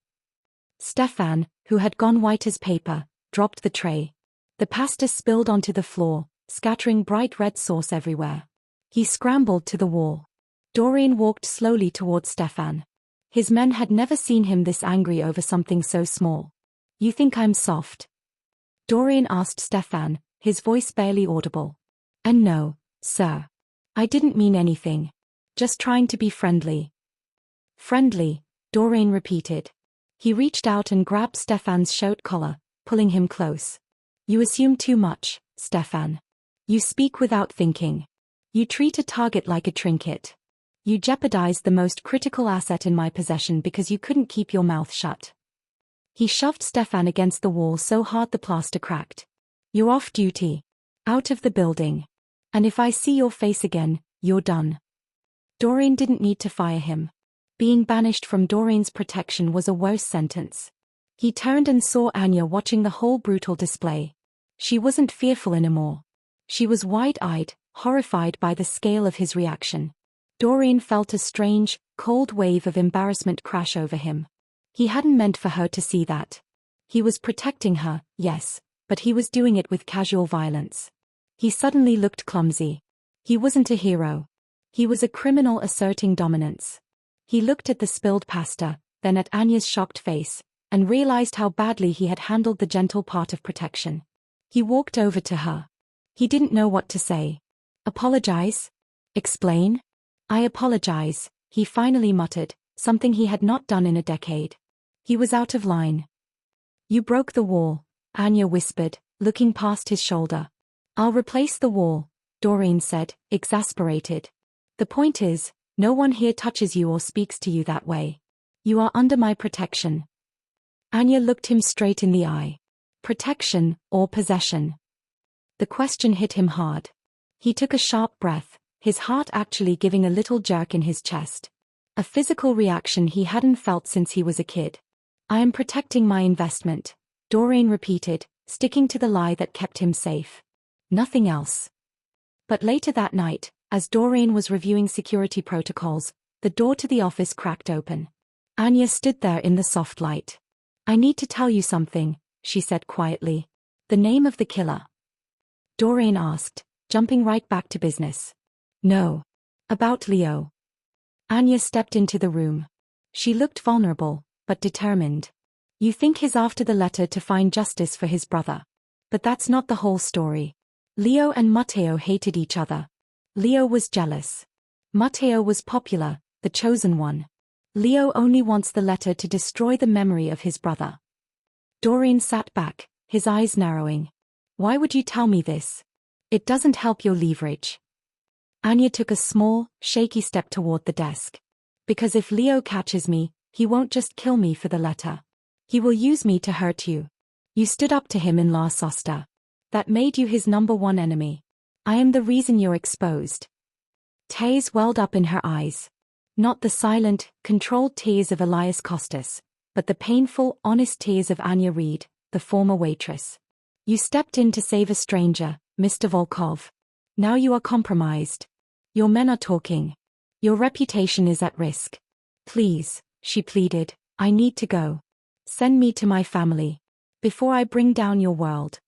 Stefan, who had gone white as paper, dropped the tray. The pasta spilled onto the floor, scattering bright red sauce everywhere. He scrambled to the wall. Dorian walked slowly towards Stefan. His men had never seen him this angry over something so small. "You think I'm soft?" Dorian asked Stefan, his voice barely audible. "And no, sir. I didn't mean anything. Just trying to be friendly." "Friendly," Dorian repeated. He reached out and grabbed Stefan's shirt collar, pulling him close. "You assume too much, Stefan. You speak without thinking. You treat a target like a trinket. You jeopardized the most critical asset in my possession because you couldn't keep your mouth shut." He shoved Stefan against the wall so hard the plaster cracked. "You're off duty. Out of the building. And if I see your face again, you're done." Dorian didn't need to fire him. Being banished from Dorian's protection was a worse sentence. He turned and saw Anya watching the whole brutal display. She wasn't fearful anymore. She was wide-eyed, horrified by the scale of his reaction. Dorian felt a strange, cold wave of embarrassment crash over him. He hadn't meant for her to see that. He was protecting her, yes, but he was doing it with casual violence. He suddenly looked clumsy. He wasn't a hero. He was a criminal asserting dominance. He looked at the spilled pasta, then at Anya's shocked face, and realized how badly he had handled the gentle part of protection. He walked over to her. He didn't know what to say. "Apologize? Explain?" "I apologize," he finally muttered, something he had not done in a decade. He was out of line. "You broke the wall," Anya whispered, looking past his shoulder. "I'll replace the wall," Dorian said, exasperated. "The point is, no one here touches you or speaks to you that way. You are under my protection." Anya looked him straight in the eye. Protection, or possession? The question hit him hard. He took a sharp breath, his heart actually giving a little jerk in his chest. A physical reaction he hadn't felt since he was a kid. "I am protecting my investment," Dorian repeated, sticking to the lie that kept him safe. Nothing else. But later that night, as Dorian was reviewing security protocols, the door to the office cracked open. Anya stood there in the soft light. "I need to tell you something," she said quietly. "The name of the killer?" Dorian asked, jumping right back to business. "No. About Leo." Anya stepped into the room. She looked vulnerable, but determined. "You think he's after the letter to find justice for his brother. But that's not the whole story. Leo and Matteo hated each other. Leo was jealous. Matteo was popular, the chosen one. Leo only wants the letter to destroy the memory of his brother." Dorian sat back, his eyes narrowing. "Why would you tell me this? It doesn't help your leverage." Anya took a small, shaky step toward the desk. "Because if Leo catches me, he won't just kill me for the letter. He will use me to hurt you. You stood up to him in La Sosta. That made you his #1 enemy. I am the reason you're exposed." Tears welled up in her eyes. Not the silent, controlled tears of Elias Costas, but the painful, honest tears of Anya Reed, the former waitress. "You stepped in to save a stranger, Mr. Volkov. Now you are compromised. Your men are talking. Your reputation is at risk. Please," she pleaded, "I need to go. Send me to my family. Before I bring down your world."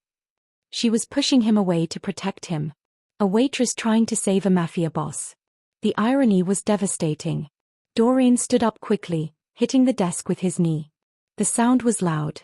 She was pushing him away to protect him. A waitress trying to save a mafia boss. The irony was devastating. Dorian stood up quickly, hitting the desk with his knee. The sound was loud.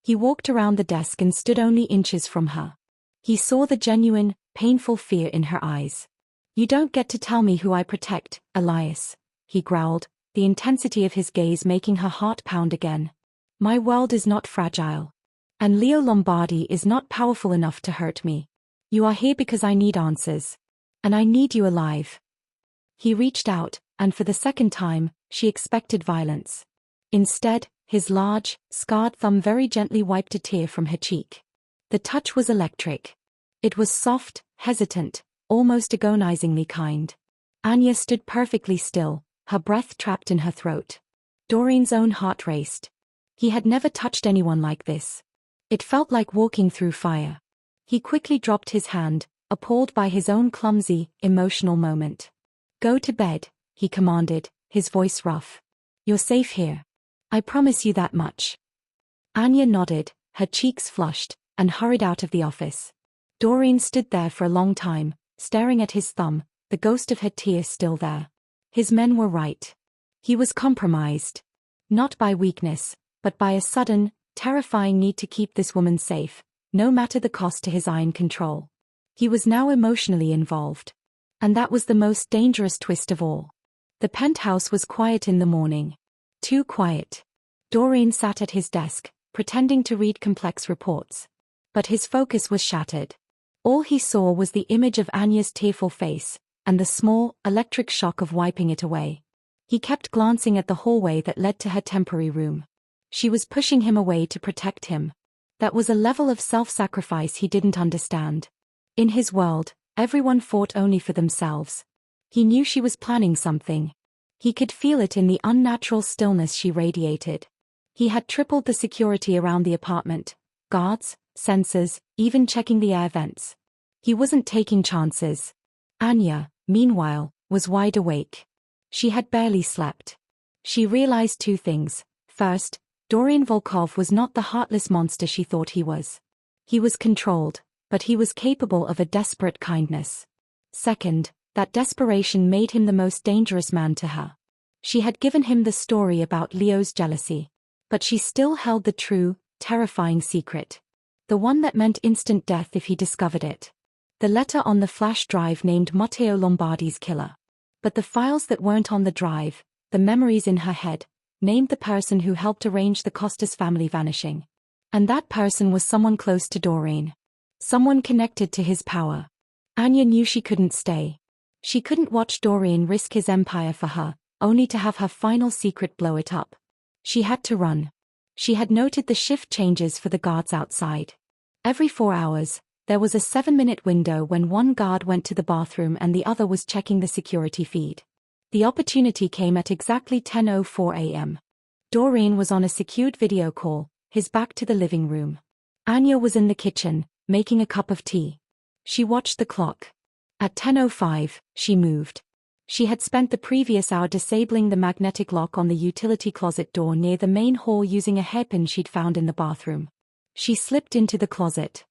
He walked around the desk and stood only inches from her. He saw the genuine, painful fear in her eyes. "You don't get to tell me who I protect, Elias," he growled, the intensity of his gaze making her heart pound again. "My world is not fragile. And Leo Lombardi is not powerful enough to hurt me. You are here because I need answers. And I need you alive." He reached out, and for the second time, she expected violence. Instead, his large, scarred thumb very gently wiped a tear from her cheek. The touch was electric. It was soft, hesitant, almost agonizingly kind. Anya stood perfectly still, her breath trapped in her throat. Dorian's own heart raced. He had never touched anyone like this. It felt like walking through fire. He quickly dropped his hand, appalled by his own clumsy, emotional moment. "Go to bed," he commanded, his voice rough. "You're safe here. I promise you that much." Anya nodded, her cheeks flushed, and hurried out of the office. Doreen stood there for a long time, staring at his thumb, the ghost of her tear still there. His men were right. He was compromised. Not by weakness, but by a sudden, terrifying need to keep this woman safe, no matter the cost to his iron control. He was now emotionally involved. And that was the most dangerous twist of all. The penthouse was quiet in the morning. Too quiet. Doreen sat at his desk, pretending to read complex reports. But his focus was shattered. All he saw was the image of Anya's tearful face, and the small, electric shock of wiping it away. He kept glancing at the hallway that led to her temporary room. She was pushing him away to protect him. That was a level of self-sacrifice he didn't understand. In his world, everyone fought only for themselves. He knew she was planning something. He could feel it in the unnatural stillness she radiated. He had tripled the security around the apartment. Guards, sensors, even checking the air vents. He wasn't taking chances. Anya, meanwhile, was wide awake. She had barely slept. She realized two things. First, Doreen Volkov was not the heartless monster she thought he was. He was controlled, but he was capable of a desperate kindness. Second, that desperation made him the most dangerous man to her. She had given him the story about Leo's jealousy. But she still held the true, terrifying secret. The one that meant instant death if he discovered it. The letter on the flash drive named Matteo Lombardi's killer. But the files that weren't on the drive, the memories in her head, named the person who helped arrange the Costas family vanishing. And that person was someone close to Doreen. Someone connected to his power. Anya knew she couldn't stay. She couldn't watch Doreen risk his empire for her, only to have her final secret blow it up. She had to run. She had noted the shift changes for the guards outside. Every 4 hours, there was a 7-minute window when one guard went to the bathroom and the other was checking the security feed. The opportunity came at exactly 10:04 a.m. Doreen was on a secured video call, his back to the living room. Anya was in the kitchen, making a cup of tea. She watched the clock. At 10:05, she moved. She had spent the previous hour disabling the magnetic lock on the utility closet door near the main hall using a hairpin she'd found in the bathroom. She slipped into the closet.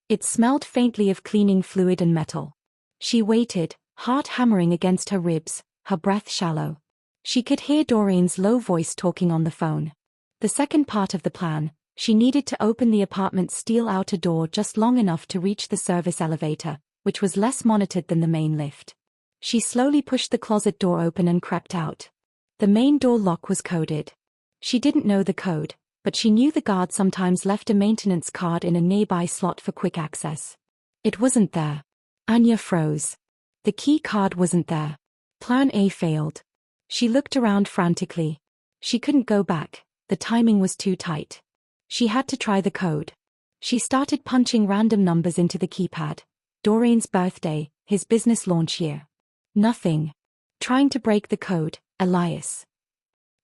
It smelled faintly of cleaning fluid and metal. She waited, heart hammering against her ribs, her breath shallow. She could hear Doreen's low voice talking on the phone. The second part of the plan, she needed to open the apartment's steel outer door just long enough to reach the service elevator, which was less monitored than the main lift. She slowly pushed the closet door open and crept out. The main door lock was coded. She didn't know the code, but she knew the guard sometimes left a maintenance card in a nearby slot for quick access. It wasn't there. Anya froze. The key card wasn't there. Plan A failed. She looked around frantically. She couldn't go back, the timing was too tight. She had to try the code. She started punching random numbers into the keypad. Doreen's birthday, his business launch year. Nothing. Trying to break the code, Elias.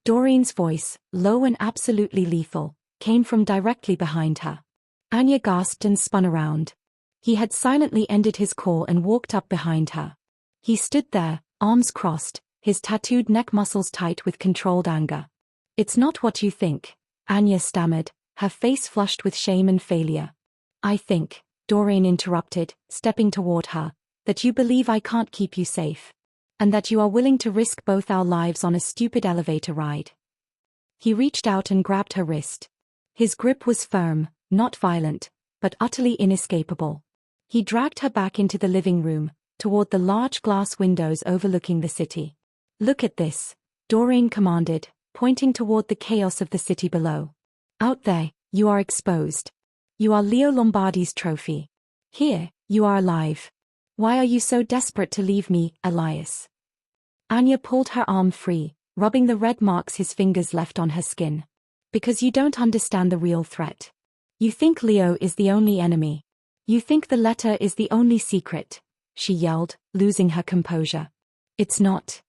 Doreen's voice, low and absolutely lethal, came from directly behind her. Anya gasped and spun around. He had silently ended his call and walked up behind her. He stood there, arms crossed, his tattooed neck muscles tight with controlled anger. "It's not what you think," Anya stammered, her face flushed with shame and failure. "I think," Doreen interrupted, stepping toward her, "that you believe I can't keep you safe. And that you are willing to risk both our lives on a stupid elevator ride." He reached out and grabbed her wrist. His grip was firm, not violent, but utterly inescapable. He dragged her back into the living room, toward the large glass windows overlooking the city. "Look at this," Doreen commanded, pointing toward the chaos of the city below. "Out there, you are exposed. You are Leo Lombardi's trophy. Here, you are alive. Why are you so desperate to leave me, Elias?" Anya pulled her arm free, rubbing the red marks his fingers left on her skin. "Because you don't understand the real threat. You think Leo is the only enemy. You think the letter is the only secret," she yelled, losing her composure. "It's not."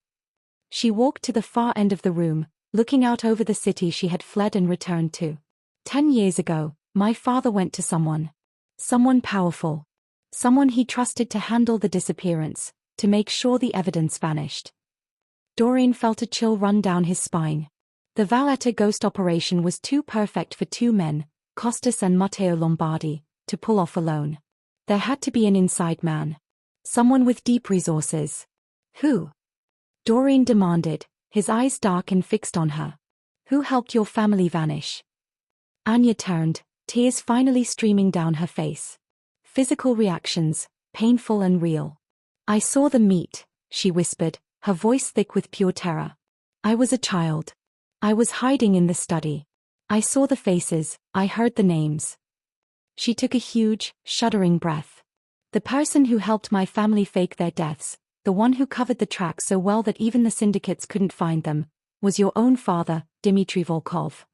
She walked to the far end of the room, looking out over the city she had fled and returned to. 10 years ago, my father went to someone. Someone powerful. Someone he trusted to handle the disappearance, to make sure the evidence vanished. Doreen felt a chill run down his spine. The Valletta ghost operation was too perfect for two men, Costas and Matteo Lombardi, to pull off alone. There had to be an inside man. Someone with deep resources. Who? Doreen demanded, his eyes dark and fixed on her. Who helped your family vanish? Anya turned, tears finally streaming down her face. Physical reactions, painful and real. I saw them meet, she whispered, her voice thick with pure terror. I was a child. I was hiding in the study. I saw the faces, I heard the names. She took a huge, shuddering breath. The person who helped my family fake their deaths, the one who covered the tracks so well that even the syndicates couldn't find them, was your own father, Dmitry Volkov.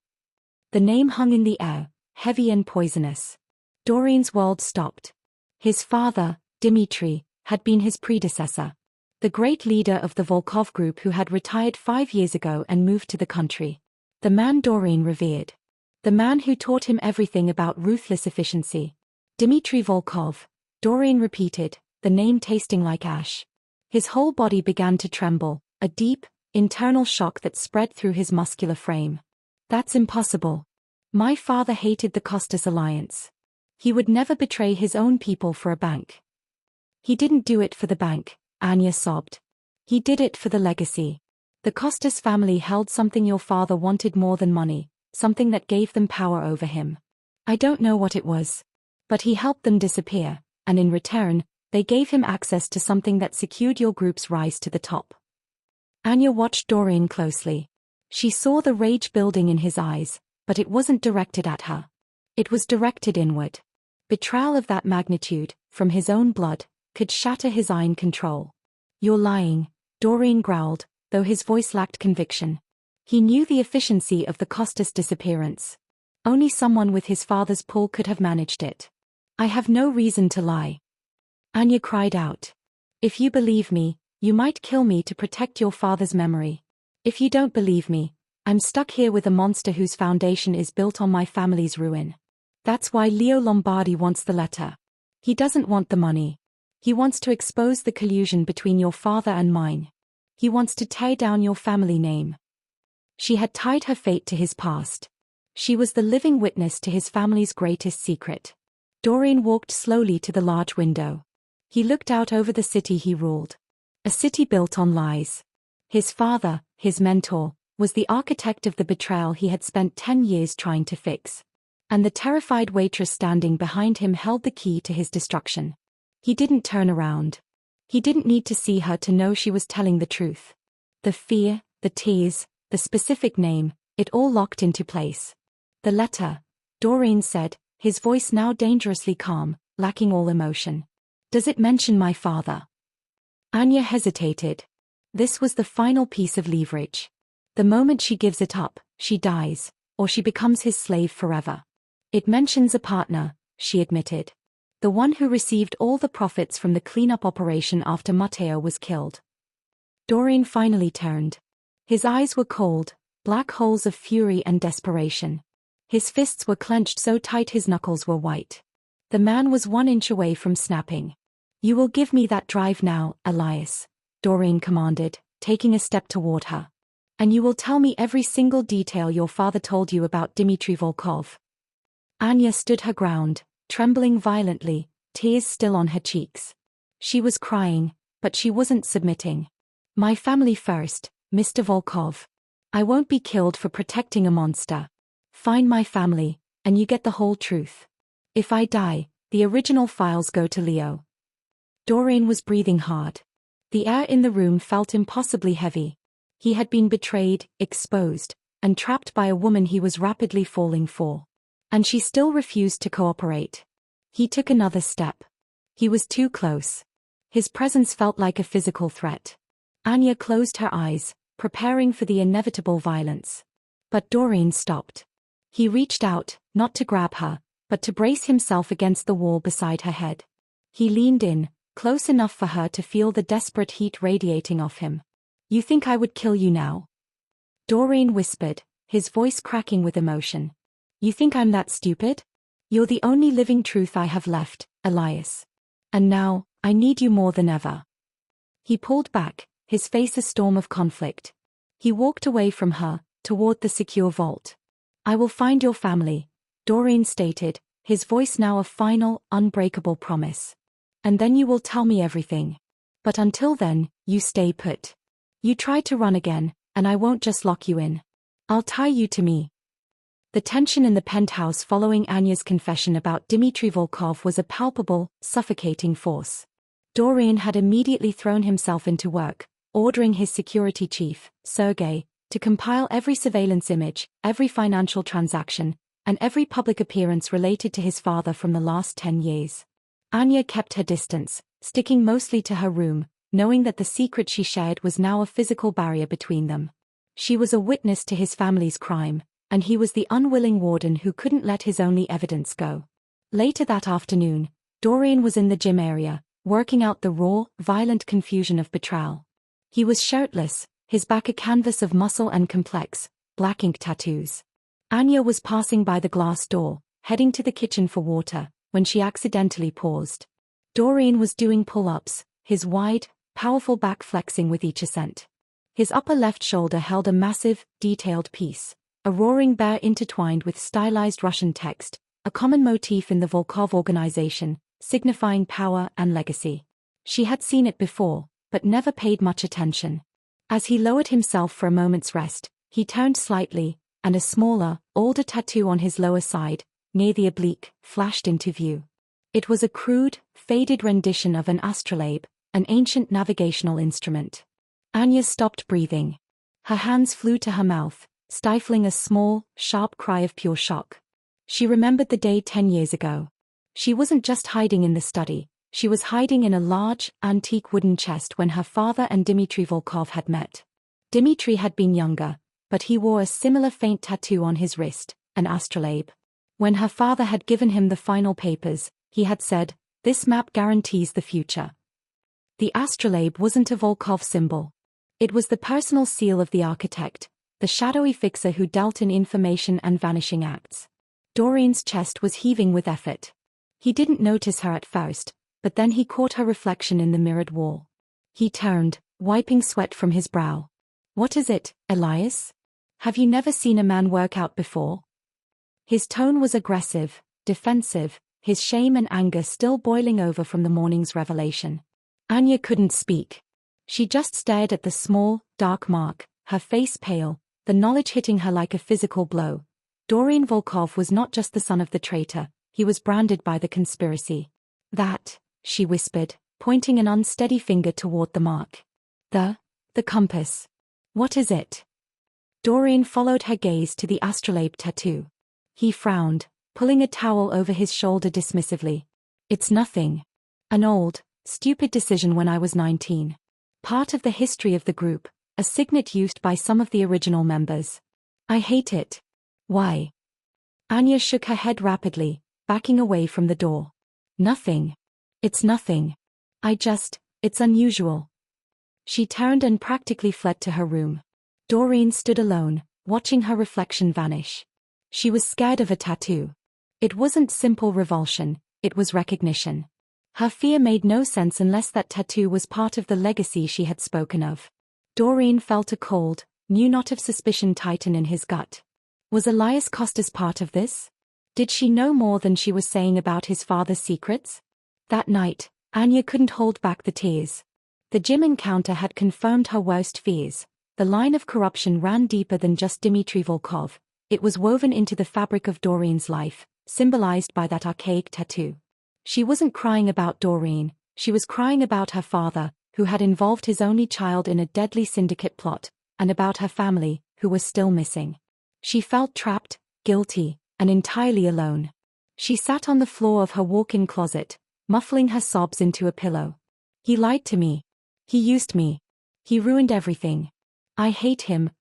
The name hung in the air, heavy and poisonous. Doreen's world stopped. His father, Dmitry, had been his predecessor. The great leader of the Volkov group who had retired 5 years ago and moved to the country. The man Doreen revered. The man who taught him everything about ruthless efficiency. Dmitry Volkov, Doreen repeated, the name tasting like ash. His whole body began to tremble, a deep, internal shock that spread through his muscular frame. That's impossible. My father hated the Costas alliance. He would never betray his own people for a bank. He didn't do it for the bank, Anya sobbed. He did it for the legacy. The Costas family held something your father wanted more than money, something that gave them power over him. I don't know what it was. But he helped them disappear, and in return, they gave him access to something that secured your group's rise to the top. Anya watched Doreen closely. She saw the rage building in his eyes, but it wasn't directed at her. It was directed inward. Betrayal of that magnitude, from his own blood, could shatter his iron control. You're lying, Doreen growled, though his voice lacked conviction. He knew the efficiency of the Costas disappearance. Only someone with his father's pull could have managed it. I have no reason to lie. Anya cried out. If you believe me, you might kill me to protect your father's memory. If you don't believe me, I'm stuck here with a monster whose foundation is built on my family's ruin. That's why Leo Lombardi wants the letter. He doesn't want the money. He wants to expose the collusion between your father and mine. He wants to tear down your family name. She had tied her fate to his past. She was the living witness to his family's greatest secret. Doreen walked slowly to the large window. He looked out over the city he ruled. A city built on lies. His father, his mentor, was the architect of the betrayal he had spent 10 years trying to fix. And the terrified waitress standing behind him held the key to his destruction. He didn't turn around. He didn't need to see her to know she was telling the truth. The fear, the tears, the specific name, it all locked into place. The letter, Doreen said, his voice now dangerously calm, lacking all emotion. Does it mention my father? Anya hesitated. This was the final piece of leverage. The moment she gives it up, she dies, or she becomes his slave forever. It mentions a partner, she admitted. The one who received all the profits from the cleanup operation after Matteo was killed. Doreen finally turned. His eyes were cold, black holes of fury and desperation. His fists were clenched so tight his knuckles were white. The man was 1 inch away from snapping. You will give me that drive now, Elias, Doreen commanded, taking a step toward her. And you will tell me every single detail your father told you about Dmitry Volkov. Anya stood her ground, trembling violently, tears still on her cheeks. She was crying, but she wasn't submitting. My family first, Mr. Volkov. I won't be killed for protecting a monster. Find my family, and you get the whole truth. If I die, the original files go to Leo. Doreen was breathing hard. The air in the room felt impossibly heavy. He had been betrayed, exposed, and trapped by a woman he was rapidly falling for. And she still refused to cooperate. He took another step. He was too close. His presence felt like a physical threat. Anya closed her eyes, preparing for the inevitable violence. But Doreen stopped. He reached out, not to grab her, but to brace himself against the wall beside her head. He leaned in, close enough for her to feel the desperate heat radiating off him. You think I would kill you now? Doreen whispered, his voice cracking with emotion. You think I'm that stupid? You're the only living truth I have left, Elias. And now, I need you more than ever. He pulled back, his face a storm of conflict. He walked away from her, toward the secure vault. I will find your family, Doreen stated, his voice now a final, unbreakable promise. And then you will tell me everything. But until then, you stay put. You try to run again, and I won't just lock you in. I'll tie you to me. The tension in the penthouse following Anya's confession about Dmitry Volkov was a palpable, suffocating force. Dorian had immediately thrown himself into work, ordering his security chief, Sergei, to compile every surveillance image, every financial transaction, and every public appearance related to his father from the last 10 years. Anya kept her distance, sticking mostly to her room, knowing that the secret she shared was now a physical barrier between them. She was a witness to his family's crime, and he was the unwilling warden who couldn't let his only evidence go. Later that afternoon, Dorian was in the gym area, working out the raw, violent confusion of betrayal. He was shirtless, his back a canvas of muscle and complex, black ink tattoos. Anya was passing by the glass door, heading to the kitchen for water, when she accidentally paused. Dorian was doing pull-ups, his wide, powerful back flexing with each ascent. His upper left shoulder held a massive, detailed piece, a roaring bear intertwined with stylized Russian text, a common motif in the Volkov organization, signifying power and legacy. She had seen it before, but never paid much attention. As he lowered himself for a moment's rest, he turned slightly, and a smaller, older tattoo on his lower side, near the oblique, flashed into view. It was a crude, faded rendition of an astrolabe, an ancient navigational instrument. Anya stopped breathing. Her hands flew to her mouth, stifling a small, sharp cry of pure shock. She remembered the day 10 years ago. She wasn't just hiding in the study, she was hiding in a large, antique wooden chest when her father and Dmitry Volkov had met. Dmitry had been younger, but he wore a similar faint tattoo on his wrist, an astrolabe. When her father had given him the final papers, he had said, "This map guarantees the future." The astrolabe wasn't a Volkov symbol. It was the personal seal of the architect, the shadowy fixer who dealt in information and vanishing acts. Dorian's chest was heaving with effort. He didn't notice her at first, but then he caught her reflection in the mirrored wall. He turned, wiping sweat from his brow. "What is it, Elias? Have you never seen a man work out before?" His tone was aggressive, defensive, his shame and anger still boiling over from the morning's revelation. Anya couldn't speak. She just stared at the small, dark mark, her face pale, the knowledge hitting her like a physical blow. Dorian Volkov was not just the son of the traitor, he was branded by the conspiracy. "That," she whispered, pointing an unsteady finger toward the mark. The compass. What is it?" Dorian followed her gaze to the astrolabe tattoo. He frowned, pulling a towel over his shoulder dismissively. "It's nothing. An old, stupid decision when I was 19. Part of the history of the group, a signet used by some of the original members. I hate it." "Why?" Anya shook her head rapidly, backing away from the door. "Nothing. It's nothing. It's unusual." She turned and practically fled to her room. Doreen stood alone, watching her reflection vanish. She was scared of a tattoo. It wasn't simple revulsion, it was recognition. Her fear made no sense unless that tattoo was part of the legacy she had spoken of. Doreen felt a cold, new knot of suspicion tighten in his gut. Was Elias Costas part of this? Did she know more than she was saying about his father's secrets? That night, Anya couldn't hold back the tears. The gym encounter had confirmed her worst fears. The line of corruption ran deeper than just Dmitry Volkov. It was woven into the fabric of Doreen's life, symbolized by that archaic tattoo. She wasn't crying about Doreen, she was crying about her father, who had involved his only child in a deadly syndicate plot, and about her family, who were still missing. She felt trapped, guilty, and entirely alone. She sat on the floor of her walk-in closet, muffling her sobs into a pillow. "He lied to me. He used me. He ruined everything. I hate him,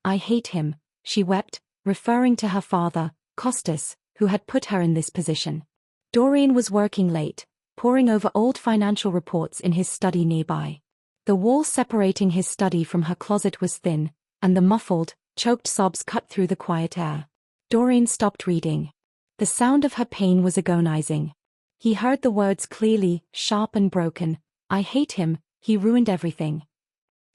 she wept, referring to her father, Costas, who had put her in this position. Doreen was working late, poring over old financial reports in his study nearby. The wall separating his study from her closet was thin, and the muffled, choked sobs cut through the quiet air. Doreen stopped reading. The sound of her pain was agonizing. He heard the words clearly, sharp and broken. "I hate him, he ruined everything."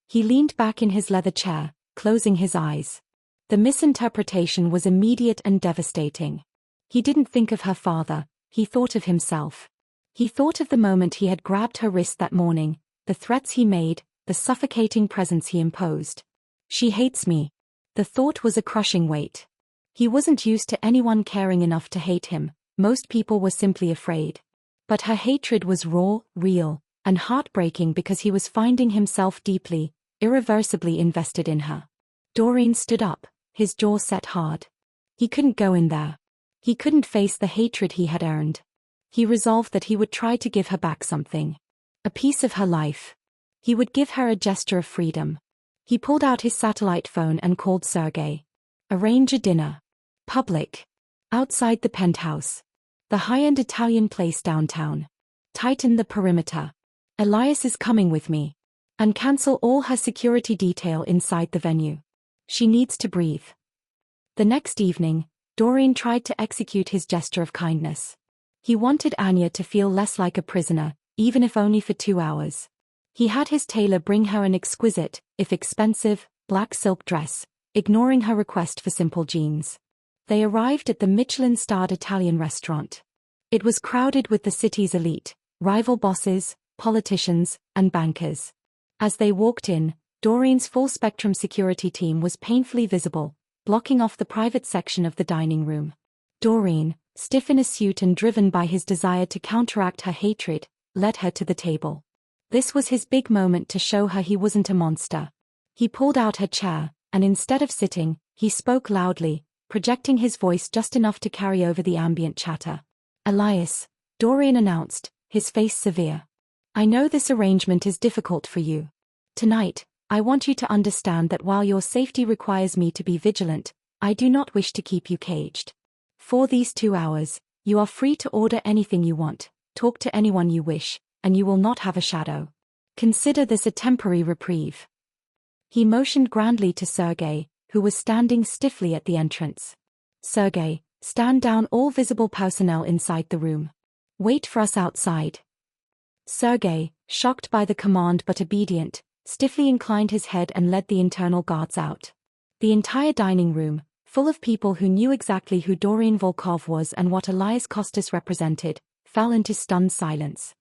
He leaned back in his leather chair, closing his eyes. The misinterpretation was immediate and devastating. He didn't think of her father, He thought of himself. He thought of the moment he had grabbed her wrist that morning, the threats he made, the suffocating presence he imposed. She hates me. The thought was a crushing weight. He wasn't used to anyone caring enough to hate him, most people were simply afraid. But her hatred was raw, real, and heartbreaking because he was finding himself deeply, irreversibly invested in her. Doreen stood up, his jaw set hard. He couldn't go in there. He couldn't face the hatred he had earned. He resolved that he would try to give her back something. A piece of her life. He would give her a gesture of freedom. He pulled out his satellite phone and called Sergei. Arrange a dinner. Public. Outside the penthouse. The high-end Italian place downtown. Tighten the perimeter. Elias is coming with me. And cancel all her security detail inside the venue. She needs to breathe. The next evening, Doreen tried to execute his gesture of kindness. He wanted Anya to feel less like a prisoner, even if only for 2 hours. He had his tailor bring her an exquisite, if expensive, black silk dress, ignoring her request for simple jeans. They arrived at the Michelin-starred Italian restaurant. It was crowded with the city's elite, rival bosses, politicians, and bankers. As they walked in, Doreen's full-spectrum security team was painfully visible, blocking off the private section of the dining room. Doreen, stiff in a suit and driven by his desire to counteract her hatred, led her to the table. This was his big moment to show her he wasn't a monster. He pulled out her chair, and instead of sitting, he spoke loudly, projecting his voice just enough to carry over the ambient chatter. Elias, Doreen announced, his face severe. I know this arrangement is difficult for you. Tonight, I want you to understand that while your safety requires me to be vigilant, I do not wish to keep you caged. For these 2 hours, you are free to order anything you want, talk to anyone you wish, and you will not have a shadow. Consider this a temporary reprieve. He motioned grandly to Sergei, who was standing stiffly at the entrance. Sergei, stand down all visible personnel inside the room. Wait for us outside. Sergei, shocked by the command but obedient, stiffly inclined his head and led the internal guards out. The entire dining room, full of people who knew exactly who Doreen Volkov was and what Elias Kostas represented, fell into stunned silence.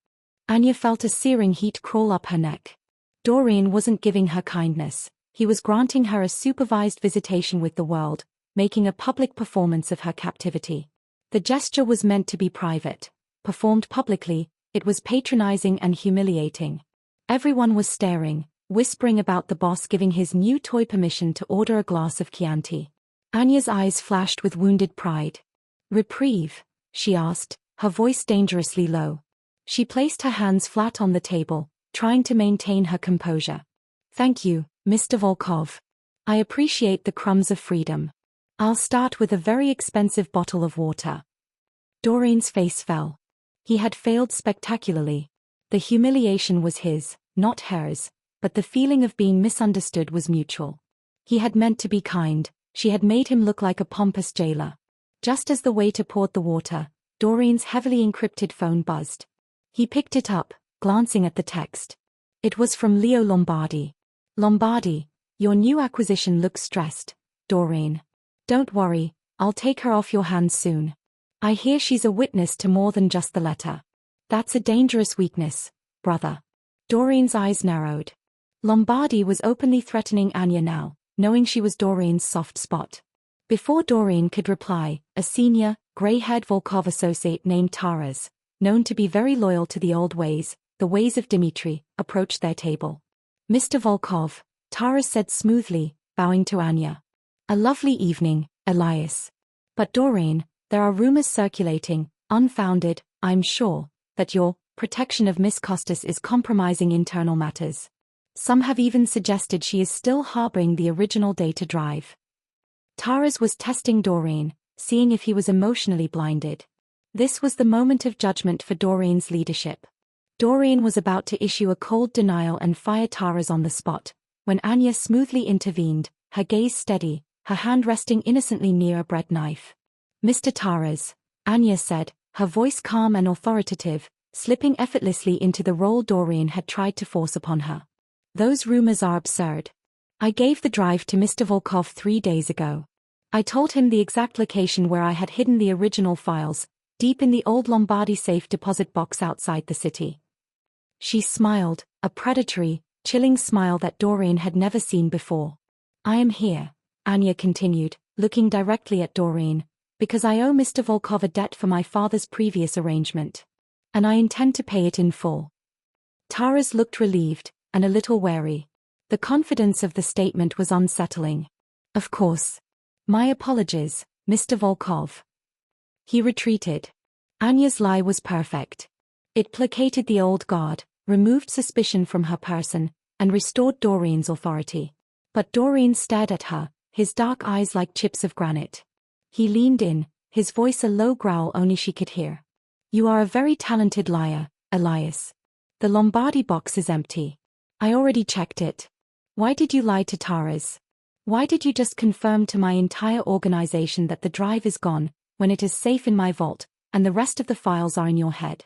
Anya felt a searing heat crawl up her neck. Doreen wasn't giving her kindness, he was granting her a supervised visitation with the world, making a public performance of her captivity. The gesture was meant to be private. Performed publicly, it was patronizing and humiliating. Everyone was staring, whispering about the boss giving his new toy permission to order a glass of Chianti. Anya's eyes flashed with wounded pride. Reprieve? She asked, her voice dangerously low. She placed her hands flat on the table, trying to maintain her composure. Thank you, Mr. Volkov. I appreciate the crumbs of freedom. I'll start with a very expensive bottle of water. Doreen's face fell. He had failed spectacularly. The humiliation was his, not hers, but the feeling of being misunderstood was mutual. He had meant to be kind, she had made him look like a pompous jailer. Just as the waiter poured the water, Doreen's heavily encrypted phone buzzed. He picked it up, glancing at the text. It was from Leo Lombardi. Lombardi, your new acquisition looks stressed, Doreen. Don't worry, I'll take her off your hands soon. I hear she's a witness to more than just the letter. That's a dangerous weakness, brother. Doreen's eyes narrowed. Lombardi was openly threatening Anya now, knowing she was Doreen's soft spot. Before Doreen could reply, a senior, grey-haired Volkov associate named Taras, known to be very loyal to the old ways, the ways of Dmitri, approached their table. Mr. Volkov, Taras said smoothly, bowing to Anya. A lovely evening, Elias. But Doreen, there are rumors circulating, unfounded, I'm sure, that your protection of Miss Kostas is compromising internal matters. Some have even suggested she is still harboring the original data drive. Taras was testing Doreen, seeing if he was emotionally blinded. This was the moment of judgment for Doreen's leadership. Doreen was about to issue a cold denial and fire Taras on the spot, when Anya smoothly intervened, her gaze steady, her hand resting innocently near a bread knife. Mr. Taras, Anya said, her voice calm and authoritative, slipping effortlessly into the role Doreen had tried to force upon her. Those rumors are absurd. I gave the drive to Mr. Volkov 3 days ago. I told him the exact location where I had hidden the original files, deep in the old Lombardi safe deposit box outside the city. She smiled, a predatory, chilling smile that Doreen had never seen before. I am here, Anya continued, looking directly at Doreen, because I owe Mr. Volkov a debt for my father's previous arrangement. And I intend to pay it in full. Taras looked relieved, and a little wary. The confidence of the statement was unsettling. Of course. My apologies, Mr. Volkov. He retreated. Anya's lie was perfect. It placated the old guard, removed suspicion from her person, and restored Doreen's authority. But Doreen stared at her, his dark eyes like chips of granite. He leaned in, his voice a low growl only she could hear. You are a very talented liar, Elias. The Lombardi box is empty. I already checked it. Why did you lie to Taras? Why did you just confirm to my entire organization that the drive is gone, when it is safe in my vault, and the rest of the files are in your head?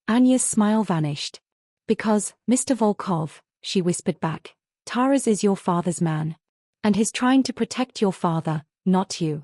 Anya's smile vanished. Because, Mr. Volkov, she whispered back, Taras is your father's man. And he's trying to protect your father, not you.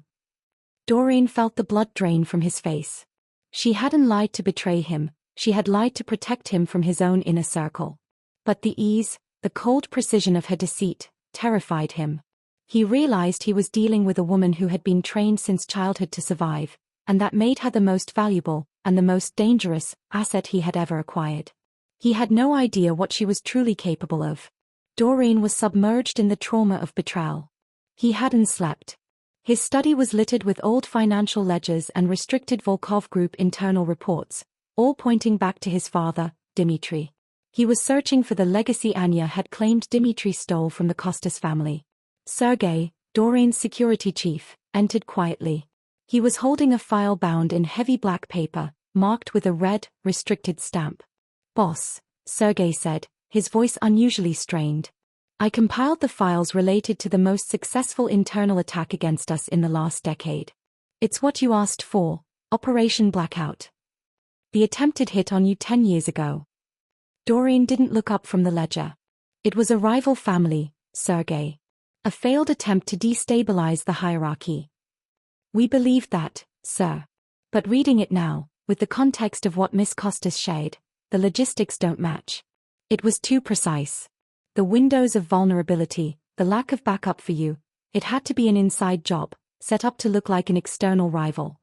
Doreen felt the blood drain from his face. She hadn't lied to betray him, she had lied to protect him from his own inner circle. But the ease, the cold precision of her deceit, terrified him. He realized he was dealing with a woman who had been trained since childhood to survive, and that made her the most valuable, and the most dangerous, asset he had ever acquired. He had no idea what she was truly capable of. Doreen was submerged in the trauma of betrayal. He hadn't slept. His study was littered with old financial ledgers and restricted Volkov Group internal reports, all pointing back to his father, Dmitri. He was searching for the legacy Anya had claimed Dmitri stole from the Kostas family. Sergei, Doreen's security chief, entered quietly. He was holding a file bound in heavy black paper, marked with a red, restricted stamp. Boss, Sergei said, his voice unusually strained. I compiled the files related to the most successful internal attack against us in the last decade. It's what you asked for, Operation Blackout. The attempted hit on you 10 years ago. Doreen didn't look up from the ledger. It was a rival family, Sergei. A failed attempt to destabilize the hierarchy. We believed that, sir. But reading it now, with the context of what Miss Kostas shared, the logistics don't match. It was too precise. The windows of vulnerability, the lack of backup for you, it had to be an inside job, set up to look like an external rival.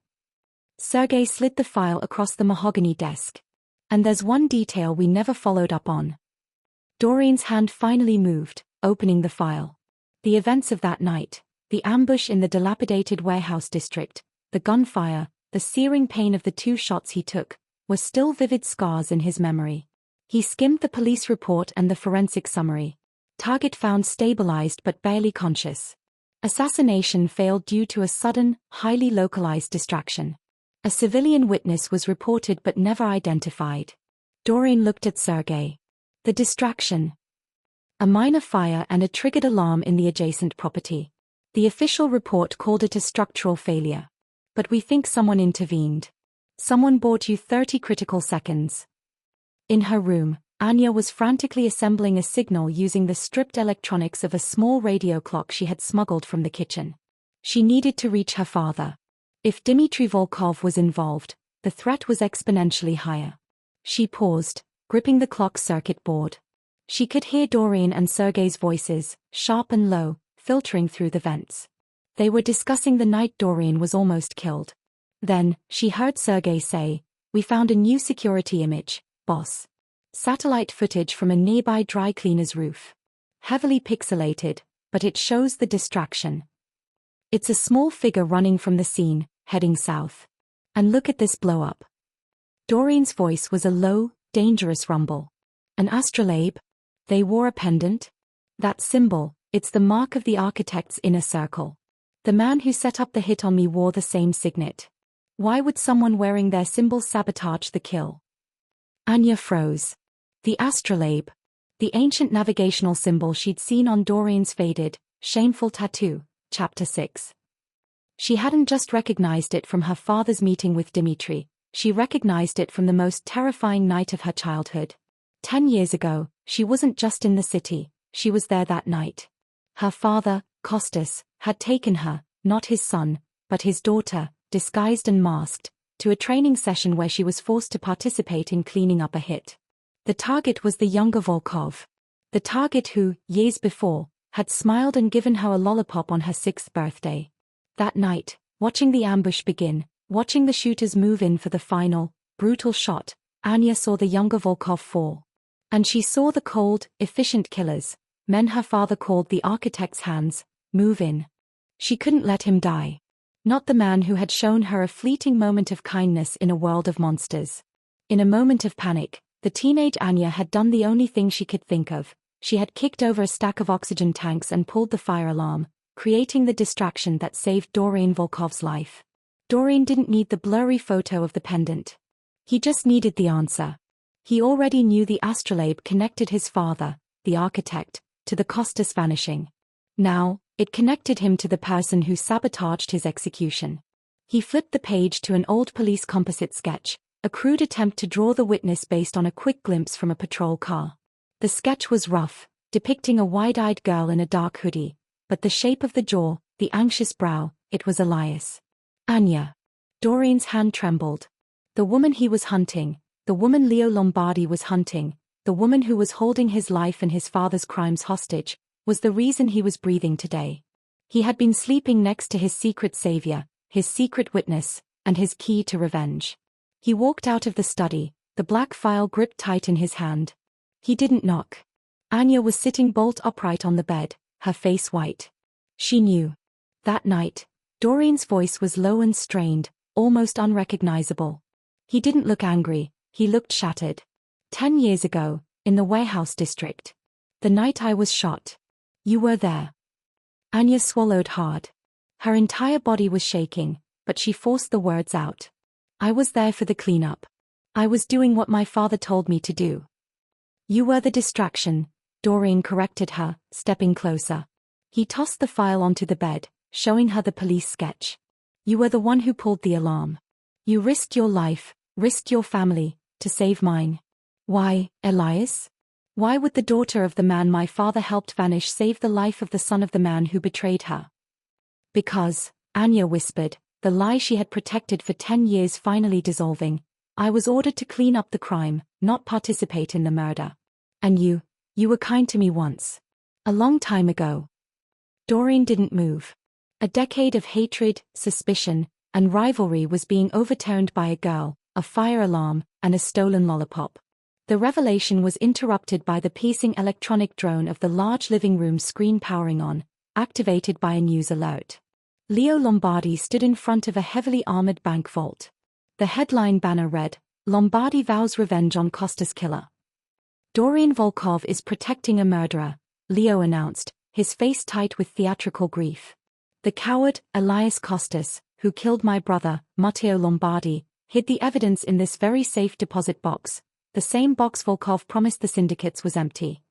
Sergei slid the file across the mahogany desk. And there's one detail we never followed up on. Doreen's hand finally moved, opening the file. The events of that night, the ambush in the dilapidated warehouse district, the gunfire, the searing pain of the 2 shots he took, were still vivid scars in his memory. He skimmed the police report and the forensic summary. Target found stabilized but barely conscious. Assassination failed due to a sudden, highly localized distraction. A civilian witness was reported but never identified. Doreen looked at Sergei. The distraction. A minor fire and a triggered alarm in the adjacent property. The official report called it a structural failure. But we think someone intervened. Someone bought you 30 critical seconds. In her room, Anya was frantically assembling a signal using the stripped electronics of a small radio clock she had smuggled from the kitchen. She needed to reach her father. If Dmitri Volkov was involved, the threat was exponentially higher. She paused, gripping the clock circuit board. She could hear Doreen and Sergei's voices, sharp and low, filtering through the vents. They were discussing the night Doreen was almost killed. Then, she heard Sergei say, "We found a new security image, boss. Satellite footage from a nearby dry cleaner's roof. Heavily pixelated, but it shows the distraction. It's a small figure running from the scene, heading south. And look at this blow-up." Doreen's voice was a low, dangerous rumble. An astrolabe? They wore a pendant? That symbol, it's the mark of the architect's inner circle. The man who set up the hit on me wore the same signet. Why would someone wearing their symbol sabotage the kill? Anya froze. The astrolabe. The ancient navigational symbol she'd seen on Doreen's faded, shameful tattoo, Chapter 6. She hadn't just recognized it from her father's meeting with Dmitri, she recognized it from the most terrifying night of her childhood. 10 years ago, she wasn't just in the city, she was there that night. Her father, Kostas, had taken her, not his son, but his daughter, disguised and masked, to a training session where she was forced to participate in cleaning up a hit. The target was the younger Volkov. The target who, years before, had smiled and given her a lollipop on her 6th birthday. That night, watching the ambush begin, watching the shooters move in for the final, brutal shot, Anya saw the younger Volkov fall. And she saw the cold, efficient killers, men her father called the architect's hands, move in. She couldn't let him die. Not the man who had shown her a fleeting moment of kindness in a world of monsters. In a moment of panic, the teenage Anya had done the only thing she could think of. She had kicked over a stack of oxygen tanks and pulled the fire alarm, creating the distraction that saved Doreen Volkov's life. Doreen didn't need the blurry photo of the pendant. He just needed the answer. He already knew the astrolabe connected his father, the architect, to the Costas vanishing. Now, it connected him to the person who sabotaged his execution. He flipped the page to an old police composite sketch, a crude attempt to draw the witness based on a quick glimpse from a patrol car. The sketch was rough, depicting a wide-eyed girl in a dark hoodie, but the shape of the jaw, the anxious brow, it was Elias. Anya. Doreen's hand trembled. The woman he was hunting, the woman Leo Lombardi was hunting, the woman who was holding his life and his father's crimes hostage, was the reason he was breathing today. He had been sleeping next to his secret savior, his secret witness, and his key to revenge. He walked out of the study, the black file gripped tight in his hand. He didn't knock. Anya was sitting bolt upright on the bed, her face white. She knew. That night, Doreen's voice was low and strained, almost unrecognizable. He didn't look angry, he looked shattered. 10 years ago, in the warehouse district. The night I was shot. You were there. Anya swallowed hard. Her entire body was shaking, but she forced the words out. I was there for the cleanup. I was doing what my father told me to do. You were the distraction, Doreen corrected her, stepping closer. He tossed the file onto the bed, showing her the police sketch. You were the one who pulled the alarm. You risked your life, risked your family, to save mine. Why, Elias? Why would the daughter of the man my father helped vanish save the life of the son of the man who betrayed her? Because, Anya whispered, the lie she had protected for 10 years finally dissolving, I was ordered to clean up the crime, not participate in the murder. And you were kind to me once. A long time ago. Doreen didn't move. A decade of hatred, suspicion, and rivalry was being overturned by a girl, a fire alarm, and a stolen lollipop. The revelation was interrupted by the piercing electronic drone of the large living room screen powering on, activated by a news alert. Leo Lombardi stood in front of a heavily armored bank vault. The headline banner read, Lombardi vows revenge on Costas killer. Doreen Volkov is protecting a murderer, Leo announced, his face tight with theatrical grief. The coward, Elias Costas, who killed my brother, Matteo Lombardi, hid the evidence in this very safe deposit box, the same box Volkov promised the syndicates was empty.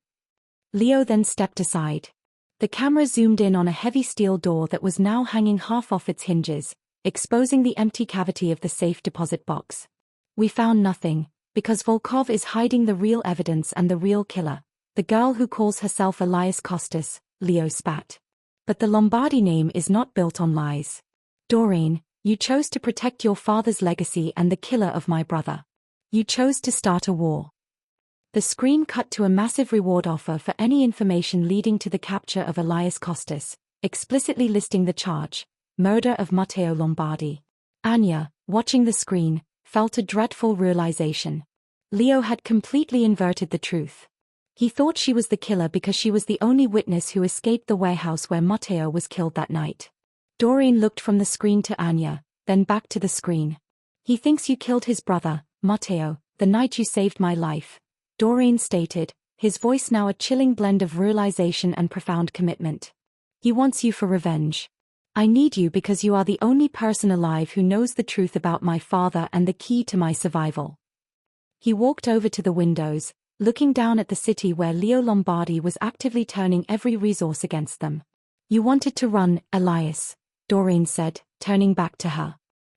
Leo then stepped aside. The camera zoomed in on a heavy steel door that was now hanging half off its hinges, exposing the empty cavity of the safe deposit box. We found nothing, because Volkov is hiding the real evidence and the real killer, the girl who calls herself Elias Costas, Leo spat. But the Lombardi name is not built on lies. Doreen, you chose to protect your father's legacy and the killer of my brother. You chose to start a war. The screen cut to a massive reward offer for any information leading to the capture of Elias Costas, explicitly listing the charge, murder of Matteo Lombardi. Anya, watching the screen, felt a dreadful realization. Leo had completely inverted the truth. He thought she was the killer because she was the only witness who escaped the warehouse where Matteo was killed that night. Doreen looked from the screen to Anya, then back to the screen. He thinks you killed his brother, Matteo, the night you saved my life, Doreen stated, his voice now a chilling blend of realization and profound commitment. He wants you for revenge. I need you because you are the only person alive who knows the truth about my father and the key to my survival. He walked over to the windows, looking down at the city where Leo Lombardi was actively turning every resource against them. You wanted to run, Elias, Doreen said, turning back to her.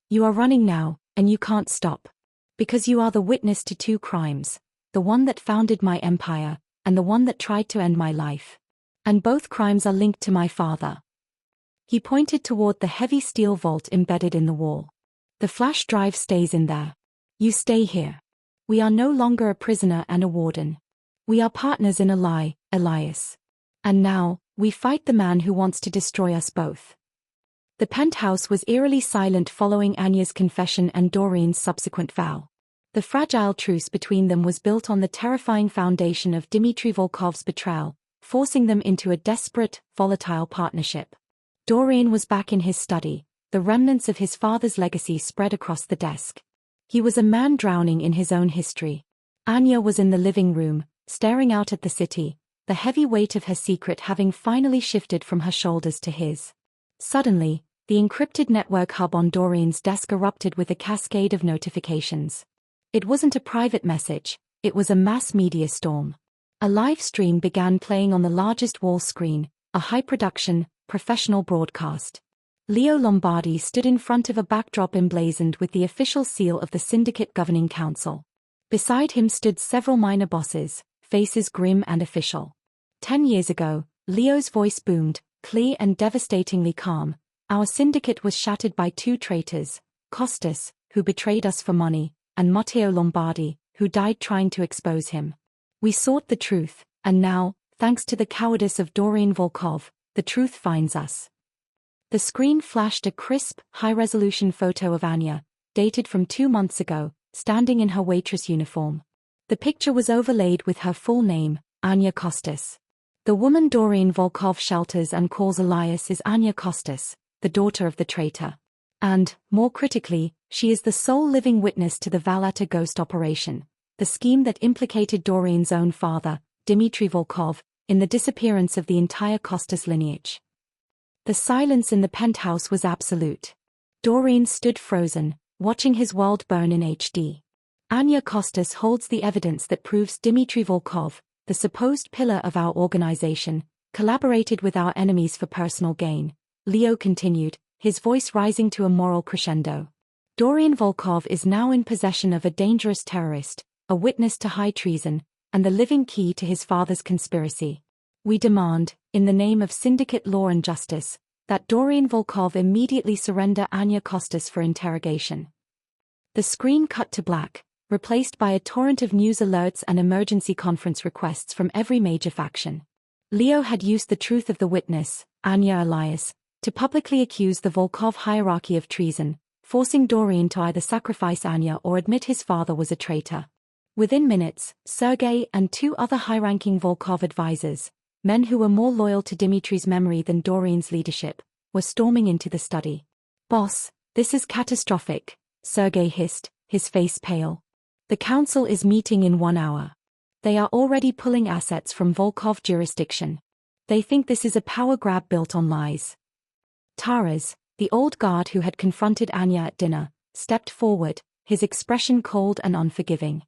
You are running now, and you can't stop. Because you are the witness to 2 crimes, the one that founded my empire, and the one that tried to end my life. And both crimes are linked to my father. He pointed toward the heavy steel vault embedded in the wall. The flash drive stays in there. You stay here. We are no longer a prisoner and a warden. We are partners in a lie, Elias. And now, we fight the man who wants to destroy us both. The penthouse was eerily silent following Anya's confession and Doreen's subsequent vow. The fragile truce between them was built on the terrifying foundation of Dmitry Volkov's betrayal, forcing them into a desperate, volatile partnership. Doreen was back in his study, the remnants of his father's legacy spread across the desk. He was a man drowning in his own history. Anya was in the living room, staring out at the city, the heavy weight of her secret having finally shifted from her shoulders to his. Suddenly, the encrypted network hub on Doreen's desk erupted with a cascade of notifications. It wasn't a private message, it was a mass media storm. A live stream began playing on the largest wall screen, a high-production, professional broadcast. Leo Lombardi stood in front of a backdrop emblazoned with the official seal of the Syndicate Governing Council. Beside him stood several minor bosses, faces grim and official. 10 years ago, Leo's voice boomed, clear and devastatingly calm. Our syndicate was shattered by two traitors, Costas, who betrayed us for money, and Matteo Lombardi, who died trying to expose him. We sought the truth, and now, thanks to the cowardice of Doreen Volkov, the truth finds us. The screen flashed a crisp, high-resolution photo of Anya, dated from 2 months ago, standing in her waitress uniform. The picture was overlaid with her full name, Anya Costas. The woman Doreen Volkov shelters and calls Elias is Anya Costas, the daughter of the traitor. And, more critically, she is the sole living witness to the Valata ghost operation, the scheme that implicated Doreen's own father, Dmitry Volkov, in the disappearance of the entire Costas lineage. The silence in the penthouse was absolute. Doreen stood frozen, watching his world burn in HD. Anya Costas holds the evidence that proves Dmitry Volkov, the supposed pillar of our organization, collaborated with our enemies for personal gain. Leo continued, his voice rising to a moral crescendo. Doreen Volkov is now in possession of a dangerous terrorist, a witness to high treason, and the living key to his father's conspiracy. We demand, in the name of syndicate law and justice, that Doreen Volkov immediately surrender Anya Costas for interrogation. The screen cut to black, replaced by a torrent of news alerts and emergency conference requests from every major faction. Leo had used the truth of the witness, Anya Elias, to publicly accuse the Volkov hierarchy of treason, forcing Doreen to either sacrifice Anya or admit his father was a traitor. Within minutes, Sergei and 2 other high-ranking Volkov advisors, men who were more loyal to Dmitry's memory than Doreen's leadership, were storming into the study. "Boss, this is catastrophic," Sergei hissed, his face pale. "The council is meeting in 1 hour. They are already pulling assets from Volkov jurisdiction. They think this is a power grab built on lies." Taras, the old guard who had confronted Anya at dinner, stepped forward, his expression cold and unforgiving.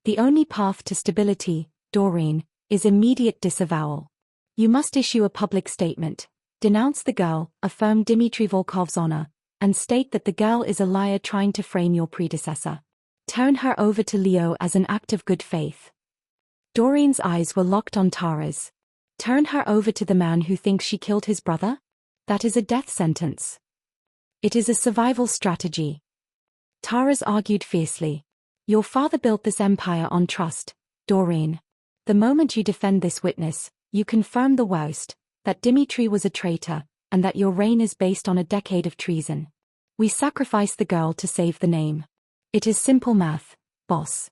"The only path to stability, Doreen, is immediate disavowal. You must issue a public statement, denounce the girl, affirm Dmitry Volkov's honor, and state that the girl is a liar trying to frame your predecessor. Turn her over to Leo as an act of good faith." Doreen's eyes were locked on Taras. Turn her over to the man who thinks she killed his brother? That is a death sentence. It is a survival strategy. Taras argued fiercely. "Your father built this empire on trust, Doreen. The moment you defend this witness, you confirm the worst, that Dmitry was a traitor, and that your reign is based on a decade of treason. We sacrifice the girl to save the name. It is simple math, boss."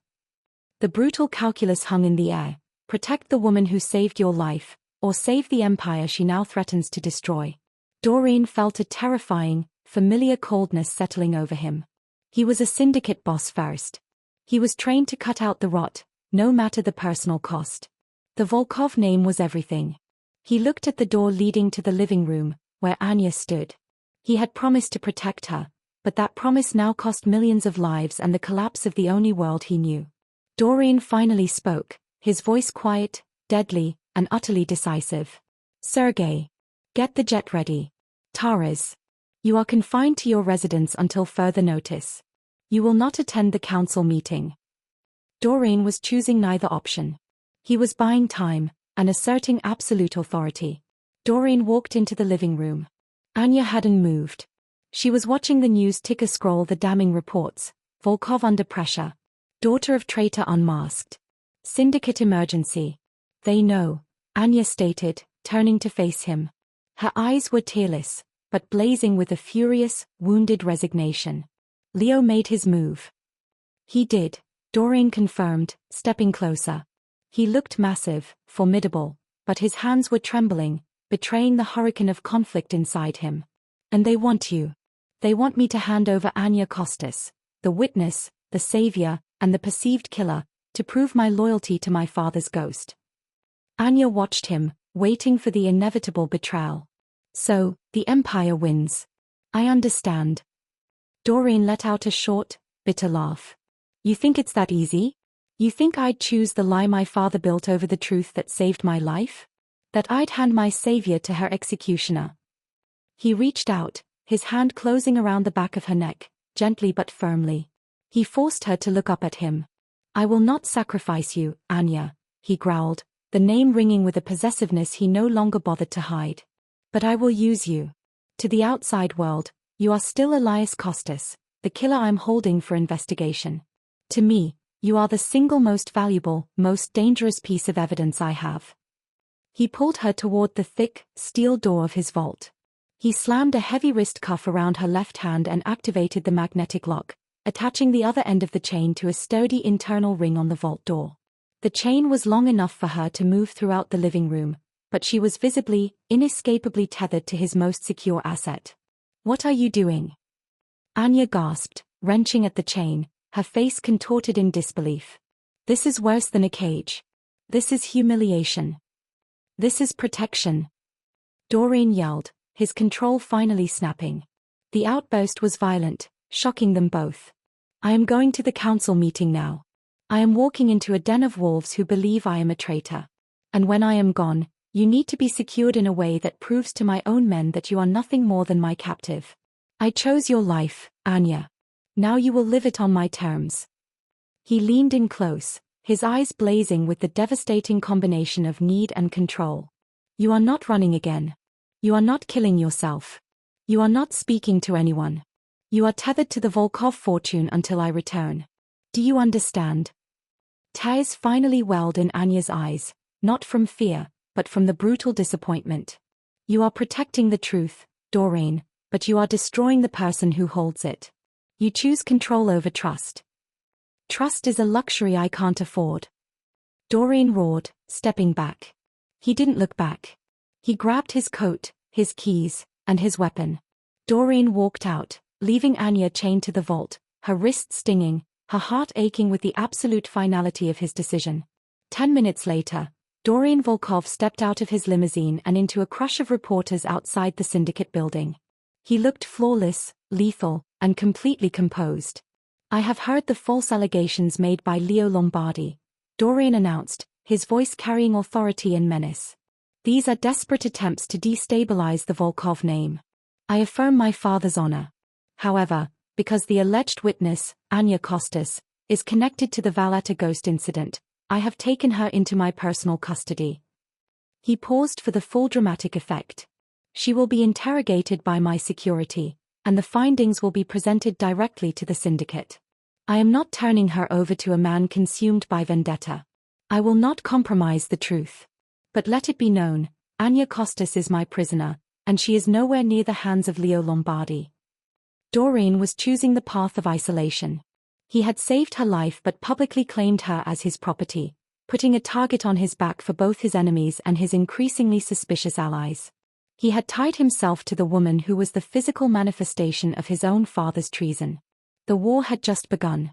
The brutal calculus hung in the air. Protect the woman who saved your life, or save the empire she now threatens to destroy. Doreen felt a terrifying, familiar coldness settling over him. He was a syndicate boss first. He was trained to cut out the rot, no matter the personal cost. The Volkov name was everything. He looked at the door leading to the living room, where Anya stood. He had promised to protect her, but that promise now cost millions of lives and the collapse of the only world he knew. Doreen finally spoke, his voice quiet, deadly, and utterly decisive. "Sergei, get the jet ready. Taras, you are confined to your residence until further notice. You will not attend the council meeting." Doreen was choosing neither option. He was buying time, and asserting absolute authority. Doreen walked into the living room. Anya hadn't moved. She was watching the news ticker scroll the damning reports. Volkov under pressure. Daughter of traitor unmasked. Syndicate emergency. They know, Anya stated, turning to face him. Her eyes were tearless, but blazing with a furious, wounded resignation. Leo made his move. He did, Doreen confirmed, stepping closer. He looked massive, formidable, but his hands were trembling, betraying the hurricane of conflict inside him. And they want you. They want me to hand over Anya Costas, the witness, the savior, and the perceived killer, to prove my loyalty to my father's ghost. Anya watched him, waiting for the inevitable betrayal. So, the Empire wins. I understand. Doreen let out a short, bitter laugh. You think it's that easy? You think I'd choose the lie my father built over the truth that saved my life? That I'd hand my savior to her executioner? He reached out, his hand closing around the back of her neck, gently but firmly. He forced her to look up at him. I will not sacrifice you, Anya, he growled, the name ringing with a possessiveness he no longer bothered to hide. But I will use you. To the outside world, you are still Elias Costas, the killer I'm holding for investigation. To me, you are the single most valuable, most dangerous piece of evidence I have. He pulled her toward the thick, steel door of his vault. He slammed a heavy wrist cuff around her left hand and activated the magnetic lock, attaching the other end of the chain to a sturdy internal ring on the vault door. The chain was long enough for her to move throughout the living room, but she was visibly, inescapably tethered to his most secure asset. What are you doing? Anya gasped, wrenching at the chain, her face contorted in disbelief. This is worse than a cage. This is humiliation. This is protection. Doreen yelled, his control finally snapping. The outburst was violent, shocking them both. I am going to the council meeting now. I am walking into a den of wolves who believe I am a traitor. And when I am gone, you need to be secured in a way that proves to my own men that you are nothing more than my captive. I chose your life, Anya. Now you will live it on my terms. He leaned in close, his eyes blazing with the devastating combination of need and control. You are not running again. You are not killing yourself. You are not speaking to anyone. You are tethered to the Volkov fortune until I return. Do you understand? Tears finally welled in Anya's eyes, not from fear, but from the brutal disappointment. You are protecting the truth, Doreen, but you are destroying the person who holds it. You choose control over trust. Trust is a luxury I can't afford. Doreen roared, stepping back. He didn't look back. He grabbed his coat, his keys, and his weapon. Doreen walked out, leaving Anya chained to the vault, her wrists stinging, her heart aching with the absolute finality of his decision. 10 minutes later, Doreen Volkov stepped out of his limousine and into a crush of reporters outside the syndicate building. He looked flawless, lethal, and completely composed. I have heard the false allegations made by Leo Lombardi, Doreen announced, his voice carrying authority and menace. These are desperate attempts to destabilize the Volkov name. I affirm my father's honor. However, because the alleged witness, Anya Costas, is connected to the Valletta ghost incident, I have taken her into my personal custody. He paused for the full dramatic effect. She will be interrogated by my security, and the findings will be presented directly to the syndicate. I am not turning her over to a man consumed by vendetta. I will not compromise the truth. But let it be known, Anya Costas is my prisoner, and she is nowhere near the hands of Leo Lombardi. Doreen was choosing the path of isolation. He had saved her life but publicly claimed her as his property, putting a target on his back for both his enemies and his increasingly suspicious allies. He had tied himself to the woman who was the physical manifestation of his own father's treason. The war had just begun.